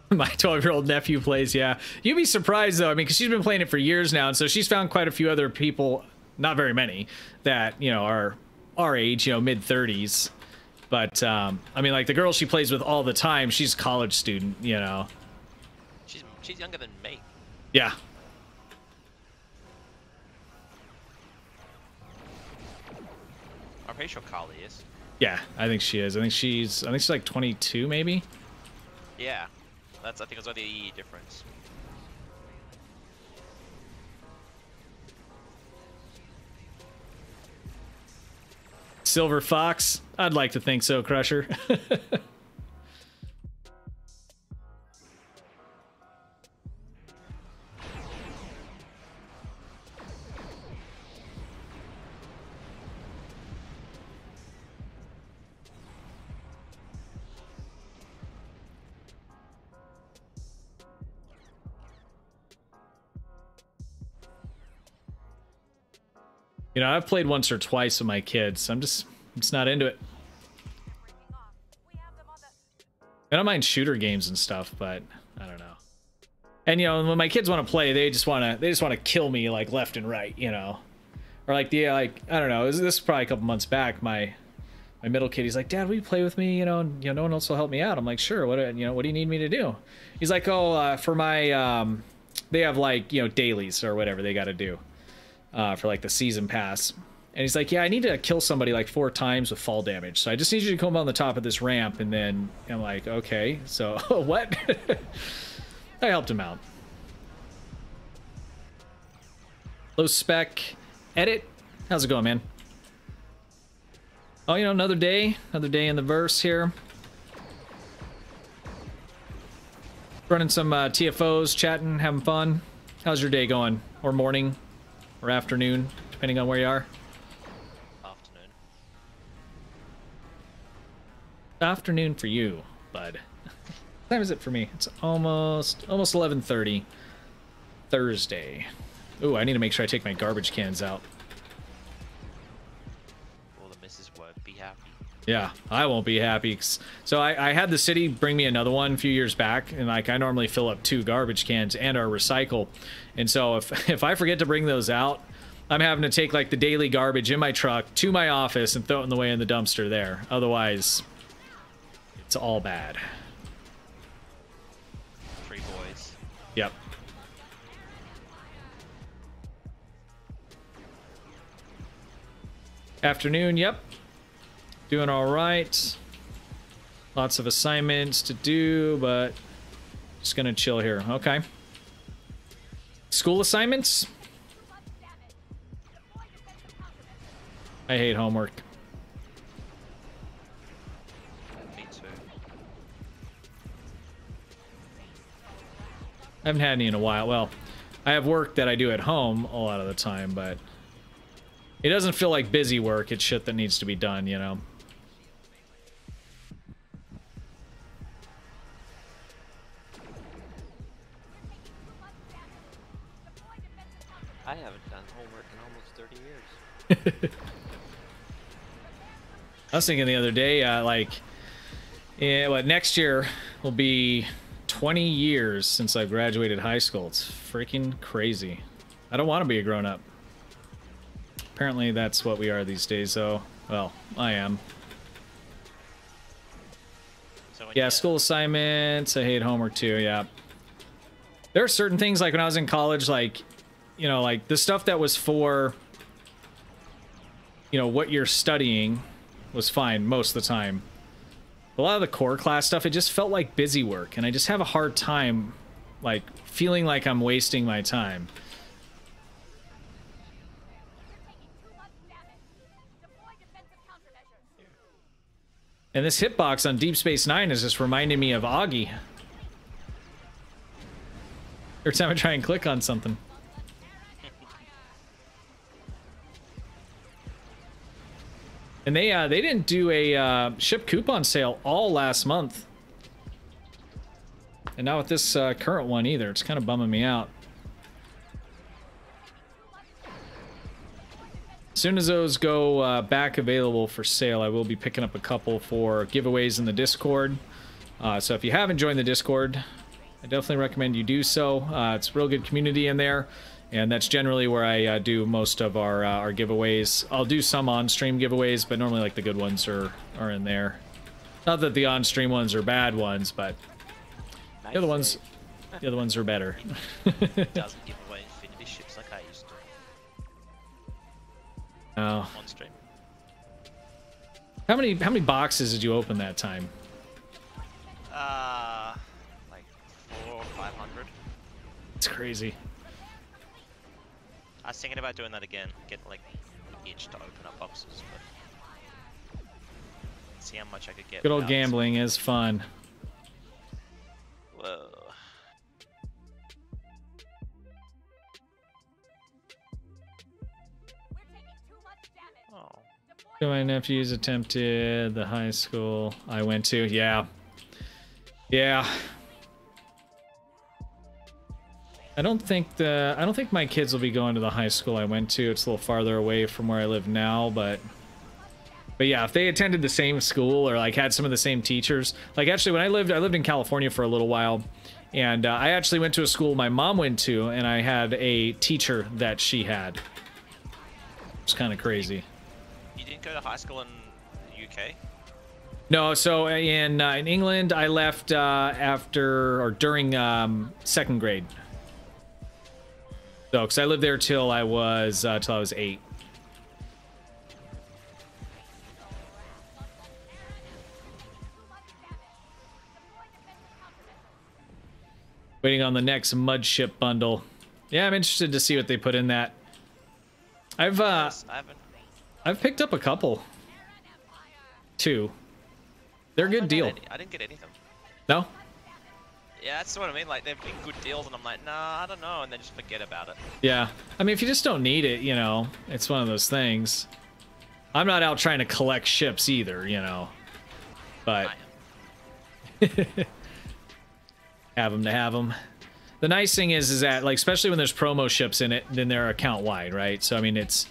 My 12-year-old nephew plays, yeah. You'd be surprised, though, I mean, because she's been playing it for years now, and so she's found quite a few other people, not very many, that, you know, are our age, you know, mid-30s. But, I mean, like, the girl she plays with all the time, she's a college student, you know. She's younger than me. Yeah. I'm pretty sure Carly is. Yeah, I think she is. I think she's like 22 maybe. Yeah, I think it's only a year difference. Silver Fox? I'd like to think so, Crusher. You know, I've played once or twice with my kids. I'm just not into it. I don't mind shooter games and stuff, but I don't know. And you know, when my kids want to play, they just want to kill me like left and right, you know. Or like I don't know. This is probably a couple months back. My middle kid, he's like, "Dad, will you play with me? You know, and, no one else will help me out." I'm like, "Sure. What do you need me to do?" He's like, "Oh, for my they have like dailies or whatever they got to do for like the season pass." And he's like, "Yeah, I need to kill somebody like 4 times with fall damage. So I just need you to come on the top of this ramp." And then I'm like, "Okay, so what?" I helped him out. Low spec edit. How's it going, man? Oh, another day in the verse here. Running some TFOs, chatting, having fun. How's your day going? Or morning, or afternoon, depending on where you are. Afternoon. Afternoon for you, bud. What time is it for me? It's almost 11:30. Thursday. Ooh, I need to make sure I take my garbage cans out. Well, the missus won't be happy. Yeah, I won't be happy. So I had the city bring me another one a few years back, and like I normally fill up 2 garbage cans and our recycle. And so if I forget to bring those out, I'm having to take like the daily garbage in my truck to my office and throw it away in the dumpster there. Otherwise, it's all bad. 3 boys. Yep. Afternoon, yep. Doing all right. Lots of assignments to do, but just gonna chill here. Okay. School assignments? I hate homework. Me too. I haven't had any in a while. Well, I have work that I do at home a lot of the time, but it doesn't feel like busy work. It's shit that needs to be done, you know? I haven't done homework in almost 30 years. I was thinking the other day, next year will be 20 years since I graduated high school. It's freaking crazy. I don't want to be a grown-up. Apparently that's what we are these days, though. Well, I am. So Yeah, school assignments. I hate homework too, yeah. There are certain things, like when I was in college, like, like the stuff that was for, what you're studying was fine most of the time. A lot of the core class stuff, it just felt like busy work, and I just have a hard time, like, feeling like I'm wasting my time. And this hitbox on Deep Space Nine is just reminding me of Augie. Every time I try and click on something. And they didn't do a ship coupon sale all last month. And not with this current one either. It's kind of bumming me out. As soon as those go back available for sale, I will be picking up a couple for giveaways in the Discord. So if you haven't joined the Discord, I definitely recommend you do so. It's a real good community in there, and that's generally where I do most of our giveaways. I'll do some on-stream giveaways, but normally like the good ones are in there. Not that the on-stream ones are bad ones, but Nice the other ones are better. doesn't give away infinity ships like I used to Oh. on stream. How many boxes did you open that time? Like 400 or 500. It's crazy. I was thinking about doing that again, get like itch to open up boxes, but see how much I could get. Good old without gambling is fun. Whoa. Oh. So my nephews attempted the high school I went to. Yeah. Yeah. I don't think my kids will be going to the high school I went to. It's a little farther away from where I live now, but yeah, if they attended the same school or like had some of the same teachers, like actually when I lived in California for a little while, and I actually went to a school my mom went to, and I had a teacher that she had. It's kind of crazy. You didn't go to high school in the UK? No, so in England, I left after or during second grade. So, because I lived there till I was 8. Waiting on the next mudship bundle. Yeah, I'm interested to see what they put in that. I've picked up a couple. 2. They're a good deal. I didn't get any of them. No? Yeah, that's what I mean. Like, they've been good deals, and I'm like, nah, I don't know, and then just forget about it. Yeah. I mean, if you just don't need it, you know, it's one of those things. I'm not out trying to collect ships either, you know. But have them to have them. The nice thing is that, like, especially when there's promo ships in it, then they're account wide, right? So, I mean, it's...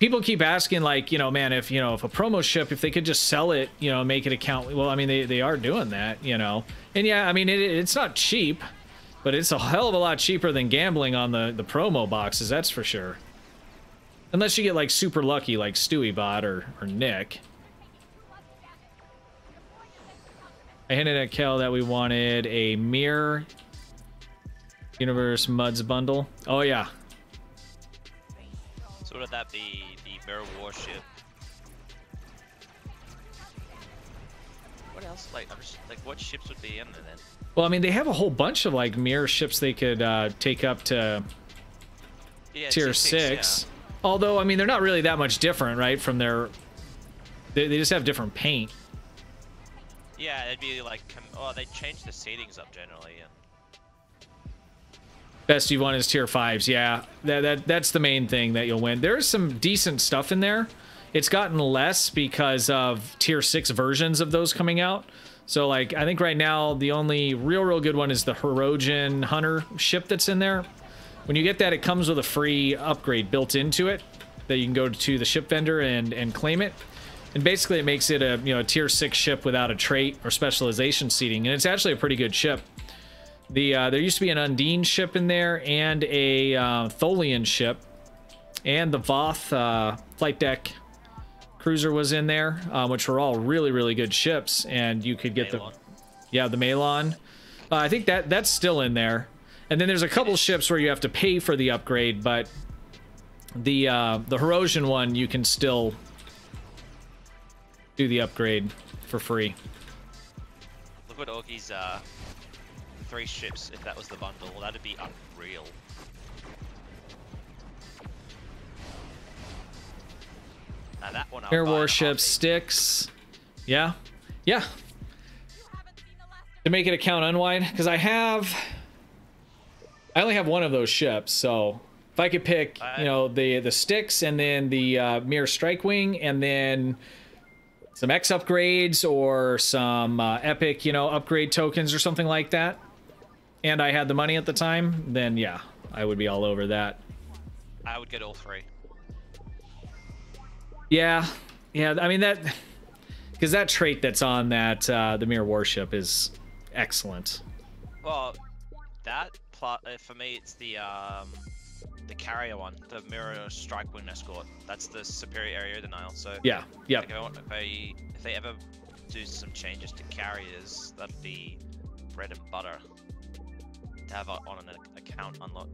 People keep asking, like, you know, man, if a promo ship, if they could just sell it, you know, make it account... Well, I mean, they are doing that, you know. And yeah, I mean, it's not cheap, but it's a hell of a lot cheaper than gambling on the promo boxes, that's for sure. Unless you get, like, super lucky, like Stewie Bot or Nick. I hinted at Kel that we wanted a Mirror Universe Muds bundle. Oh, yeah. So would that be the Mirror Warship? What else? Like, I'm just like, what ships would be in there then? Well, I mean, they have a whole bunch of like mirror ships they could take up to tier 6. Yeah. Although, I mean, they're not really that much different, right? From their, they just have different paint. Yeah, it'd be like, oh, they changed the seatings up generally. Yeah. Best you want is tier 5s. Yeah, that's the main thing that you'll win. There's some decent stuff in there. It's gotten less because of tier 6 versions of those coming out. So, like, I think right now the only real good one is the Hirogen Hunter ship that's in there. When you get that, it comes with a free upgrade built into it that you can go to the ship vendor and claim it. And basically it makes it a, you know, a tier 6 ship without a trait or specialization seating, and it's actually a pretty good ship. There used to be an Undine ship in there and a Tholian ship, and the Voth flight deck cruiser was in there, which were all really good ships, and you could get the Malon. I think that's still in there. And then there's a couple ships where you have to pay for the upgrade, but the Hirogen one you can still do the upgrade for free. Look at Augie's 3 ships, if that was the bundle. That'd be unreal. Now that one Air warship sticks. Yeah. To make it account unwide, because I only have one of those ships, so if I could pick, you know, the sticks and then the Mirror Strike Wing and then some X upgrades or some epic, you know, upgrade tokens or something like that, and I had the money at the time, then yeah, I would be all over that. I would get all 3. Yeah, I mean that, because that trait that's on that the Mirror Warship is excellent. Well, that plot for me, it's the carrier one, the Mirror Strike Wing Escort. That's the superior area denial. So yeah. Like, if they ever do some changes to carriers, that'd be bread and butter to have on an account unlock.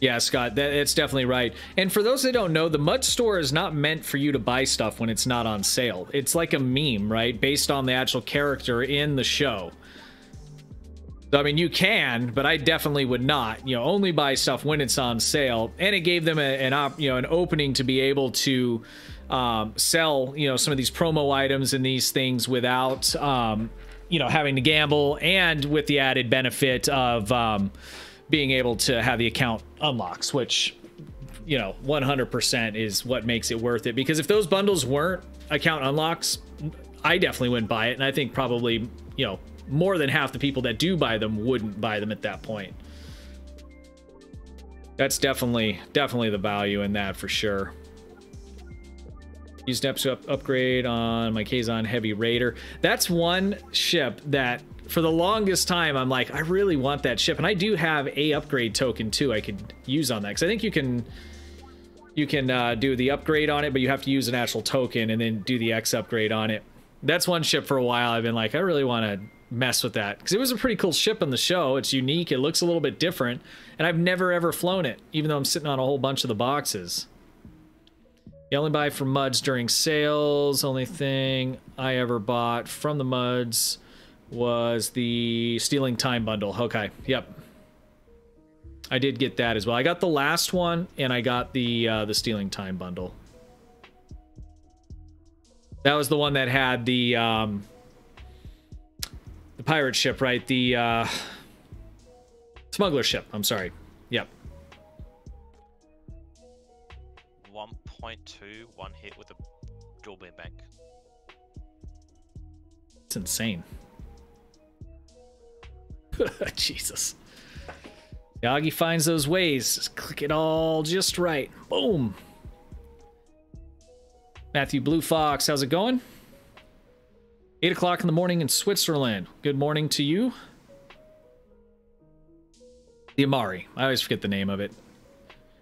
Yeah, Scott, it's definitely right. And for those that don't know, the Mud Store is not meant for you to buy stuff when it's not on sale. It's like a meme, right? Based on the actual character in the show. So, I mean, you can, but I definitely would not. You know, only buy stuff when it's on sale. And it gave them an opening to be able to sell, you know, some of these promo items and these things without, you know, having to gamble, and with the added benefit of being able to have the account unlocks, which, you know, 100% is what makes it worth it. Because if those bundles weren't account unlocks, I definitely wouldn't buy it. And I think probably, you know, more than half the people that do buy them wouldn't buy them at that point. That's definitely the value in that for sure. Use steps to upgrade on my Kazon Heavy Raider. That's one ship that for the longest time I'm like, I really want that ship, and I do have a upgrade token too I could use on that, because I think you can do the upgrade on it, but you have to use an actual token and then do the X upgrade on it. That's one ship for a while I've been like, I really want to mess with that, because it was a pretty cool ship in the show. It's unique, it looks a little bit different, and I've never ever flown it, even though I'm sitting on a whole bunch of the boxes. You only buy from Muds during sales. Only thing I ever bought from the Muds was the Stealing Time bundle. Okay, yep. I did get that as well. I got the last one, and I got the Stealing Time bundle. That was the one that had the pirate ship, right? The smuggler ship. I'm sorry. Yep. 1.2, one hit with a dual beam bank. It's insane. Jesus. Yagi finds those ways. Just click it all just right. Boom. Matthew Blue Fox, how's it going? 8 o'clock in the morning in Switzerland. Good morning to you. The Amari. I always forget the name of it.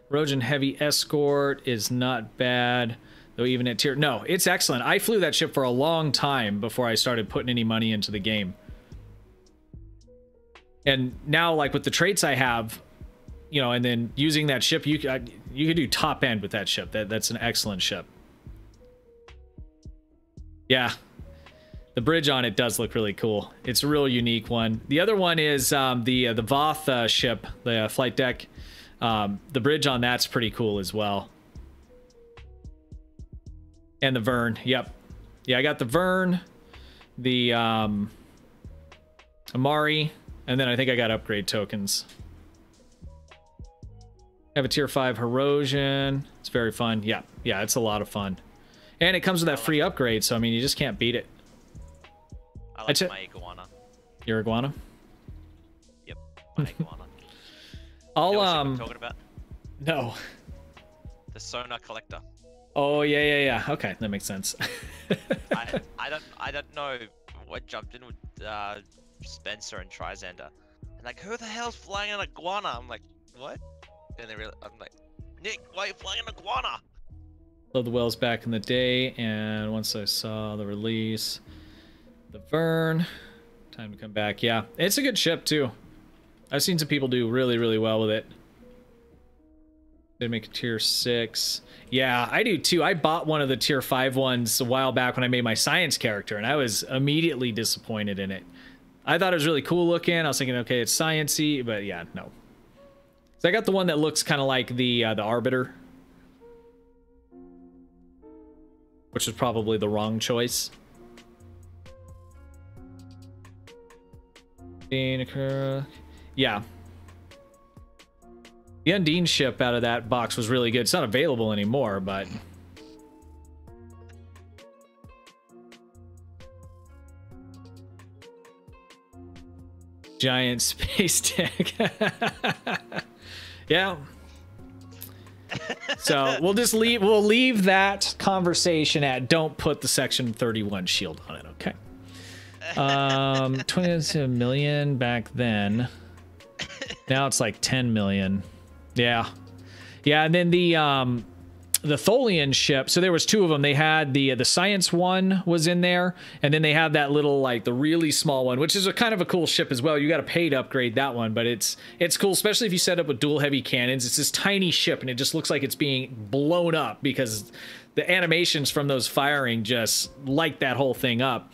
Rojan Heavy Escort is not bad, though even at tier... No, it's excellent. I flew that ship for a long time before I started putting any money into the game. And now, like, with the traits I have, you know, and then using that ship, you could do top end with that ship. That's an excellent ship. Yeah. The bridge on it does look really cool. It's a real unique one. The other one is the Voth ship, the flight deck. The bridge on that's pretty cool as well. And the Vern, yep. Yeah, I got the Vern, the Amari, and then I think I got upgrade tokens. I have a tier 5 Herosian. It's very fun. Yeah, it's a lot of fun. And it comes with that free upgrade, so I mean, you just can't beat it. I like my iguana. Your iguana? Yep, my iguana. I'll you know what ship I'm talking about? No. The Sonar Collector. Oh yeah. Okay, that makes sense. I don't know what jumped in with Spencer and Trizander. And like, who the hell's flying an iguana? I'm like, what? And I'm like, Nick, why are you flying an iguana? Love the Wells back in the day, and once I saw the release, the Vern, time to come back. Yeah, it's a good ship too. I've seen some people do really, really well with it. They make a tier 6. Yeah, I do too. I bought one of the tier 5 ones a while back when I made my science character, and I was immediately disappointed in it. I thought it was really cool looking. I was thinking, okay, it's sciencey, but yeah, no. So I got the one that looks kind of like the Arbiter, which was probably the wrong choice. Yeah. The Undine ship out of that box was really good. It's not available anymore, but... Giant space tank. Yeah. So we'll leave that conversation at don't put the Section 31 shield on it, okay? 22 million back then. Now it's like 10 million. Yeah. And then the the Tholian ship. So there was two of them. They had the science one was in there, and then they have that little, like, the really small one, which is a kind of a cool ship as well. You got to pay to upgrade that one, but it's cool, especially if you set up with dual heavy cannons. It's this tiny ship, and it just looks like it's being blown up because the animations from those firing just light that whole thing up.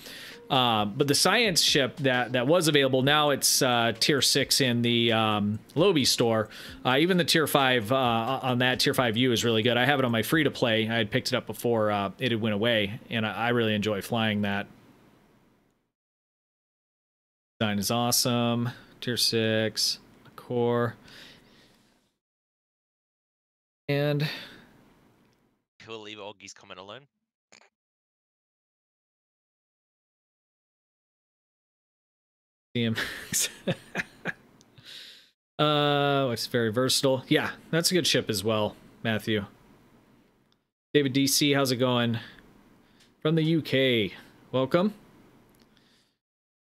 But the science ship that was available, now it's tier 6 in the Lobby store. Even the tier 5 on that tier 5U is really good. I have it on my free to play. I had picked it up before it had went away, and I really enjoy flying that. Design is awesome. Tier 6 core, and Cool. Leave Augie's comment alone. DMX. It's very versatile. Yeah, that's a good ship as well, Matthew. David DC, how's it going? From the UK. Welcome.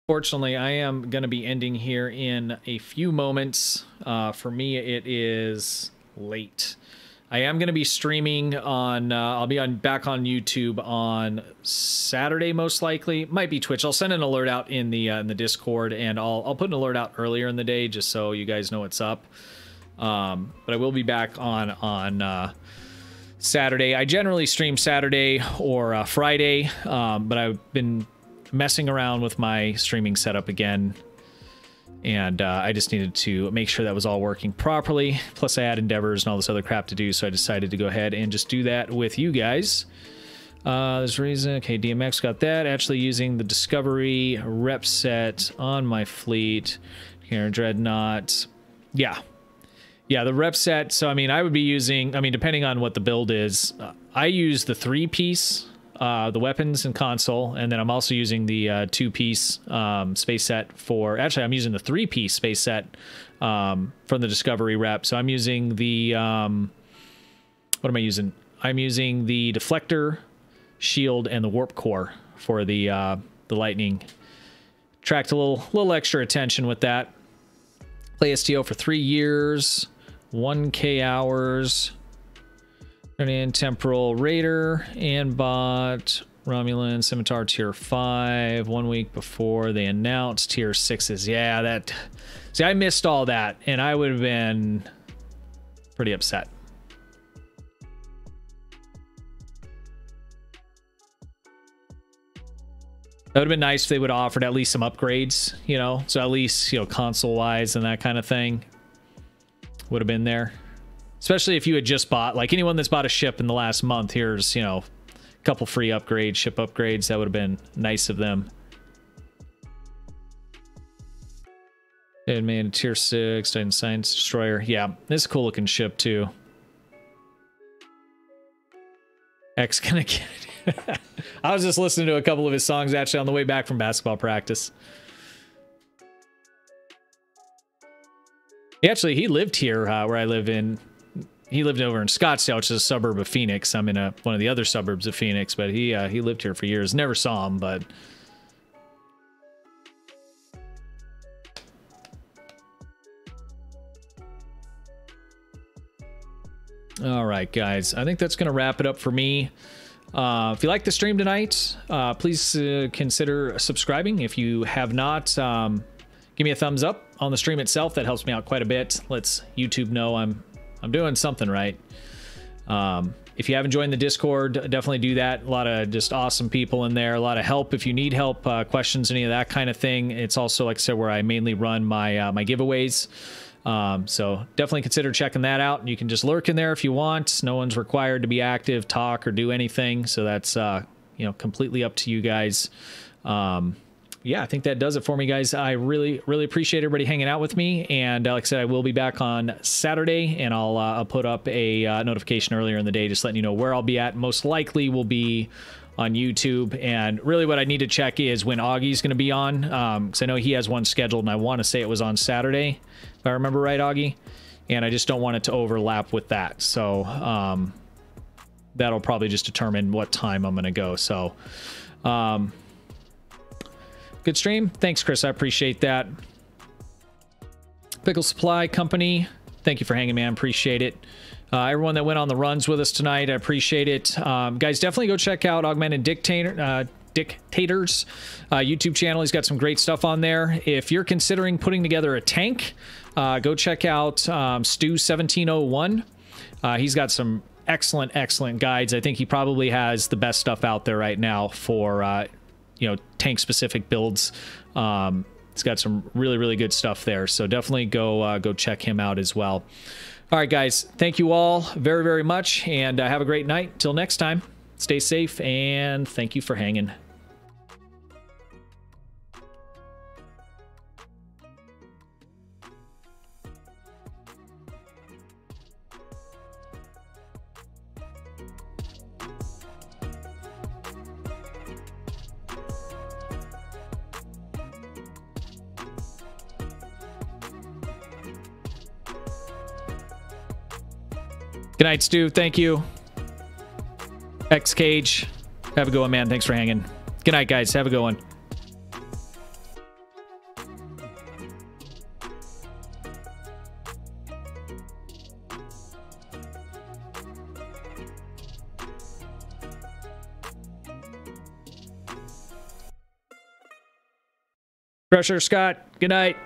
Fortunately, I am going to be ending here in a few moments. For me, it is late. I am going to be streaming on, I'll be back on YouTube on Saturday, most likely. Might be Twitch. I'll send an alert out in the Discord, and I'll put an alert out earlier in the day just so you guys know what's up. But I will be back on Saturday. I generally stream Saturday or Friday, but I've been messing around with my streaming setup again. And I just needed to make sure that was all working properly. Plus I had endeavors and all this other crap to do, so I decided to go ahead and just do that with you guys. There's a reason. Okay, DMX got that. Actually using the Discovery rep set on my fleet. Here, Dreadnought. Yeah. Yeah, the rep set. So, I mean, I would be using, I mean, depending on what the build is, I use the 3-piece, the weapons and console, and then I'm also using the 2-piece space set for, actually I'm using the 3-piece space set from the Discovery rep. So I'm using the what am I using? I'm using the deflector, shield, and the warp core for the lightning. Tracked a little extra attention with that. Play STO for 3 years, 1K hours. Turn in Temporal Raider and bought Romulan Scimitar tier 5 1 week before they announced tier 6s. Yeah, that. See, I missed all that, and I would have been pretty upset. That would have been nice if they would have offered at least some upgrades, you know, so at least, you know, console wise and that kind of thing would have been there. Especially if you had just bought, like anyone that's bought a ship in the last month, here's, you know, a couple free upgrades, ship upgrades. That would have been nice of them. And man, tier 6, Titan Science Destroyer. Yeah, this is a cool looking ship too. X gonna get it. I was just listening to a couple of his songs actually on the way back from basketball practice. He lived here where I live in. He lived over in Scottsdale, which is a suburb of Phoenix. I'm in one of the other suburbs of Phoenix, but he lived here for years. Never saw him, but all right, guys. I think that's going to wrap it up for me. If you like the stream tonight, please consider subscribing. If you have not, give me a thumbs up on the stream itself. That helps me out quite a bit. Lets YouTube know I'm doing something right. If you haven't joined the Discord, definitely do that. A lot of just awesome people in there. A lot of help if you need help, questions, any of that kind of thing. It's also, like I said, where I mainly run my my giveaways. So definitely consider checking that out. You can just lurk in there if you want. No one's required to be active, talk, or do anything. So that's you know, completely up to you guys. Yeah, I think that does it for me, guys. I really appreciate everybody hanging out with me. And like I said, I will be back on Saturday, and I'll put up a notification earlier in the day just letting you know where I'll be at. Most likely will be on YouTube. And really what I need to check is when Augie's going to be on, because I know he has one scheduled, and I want to say it was on Saturday, if I remember right, Augie. And I just don't want it to overlap with that. So that'll probably just determine what time I'm going to go. So good stream. Thanks, Chris. I appreciate that. Pickle Supply Company, thank you for hanging, man. Appreciate it. everyone that went on the runs with us tonight. I appreciate it. Guys, definitely go check out Augmented Dictator's YouTube channel. He's got some great stuff on there. If you're considering putting together a tank, go check out Stu1701. He's got some excellent guides. I think he probably has the best stuff out there right now for tank specific builds. He's got some really good stuff there, so definitely go check him out as well. All right, guys, thank you all very much, and have a great night. Till next time, stay safe, and thank you for hanging. Good night, Stu. Thank you. X Cage. Have a good one, man. Thanks for hanging. Good night, guys. Have a good one. Crusher Scott. Good night.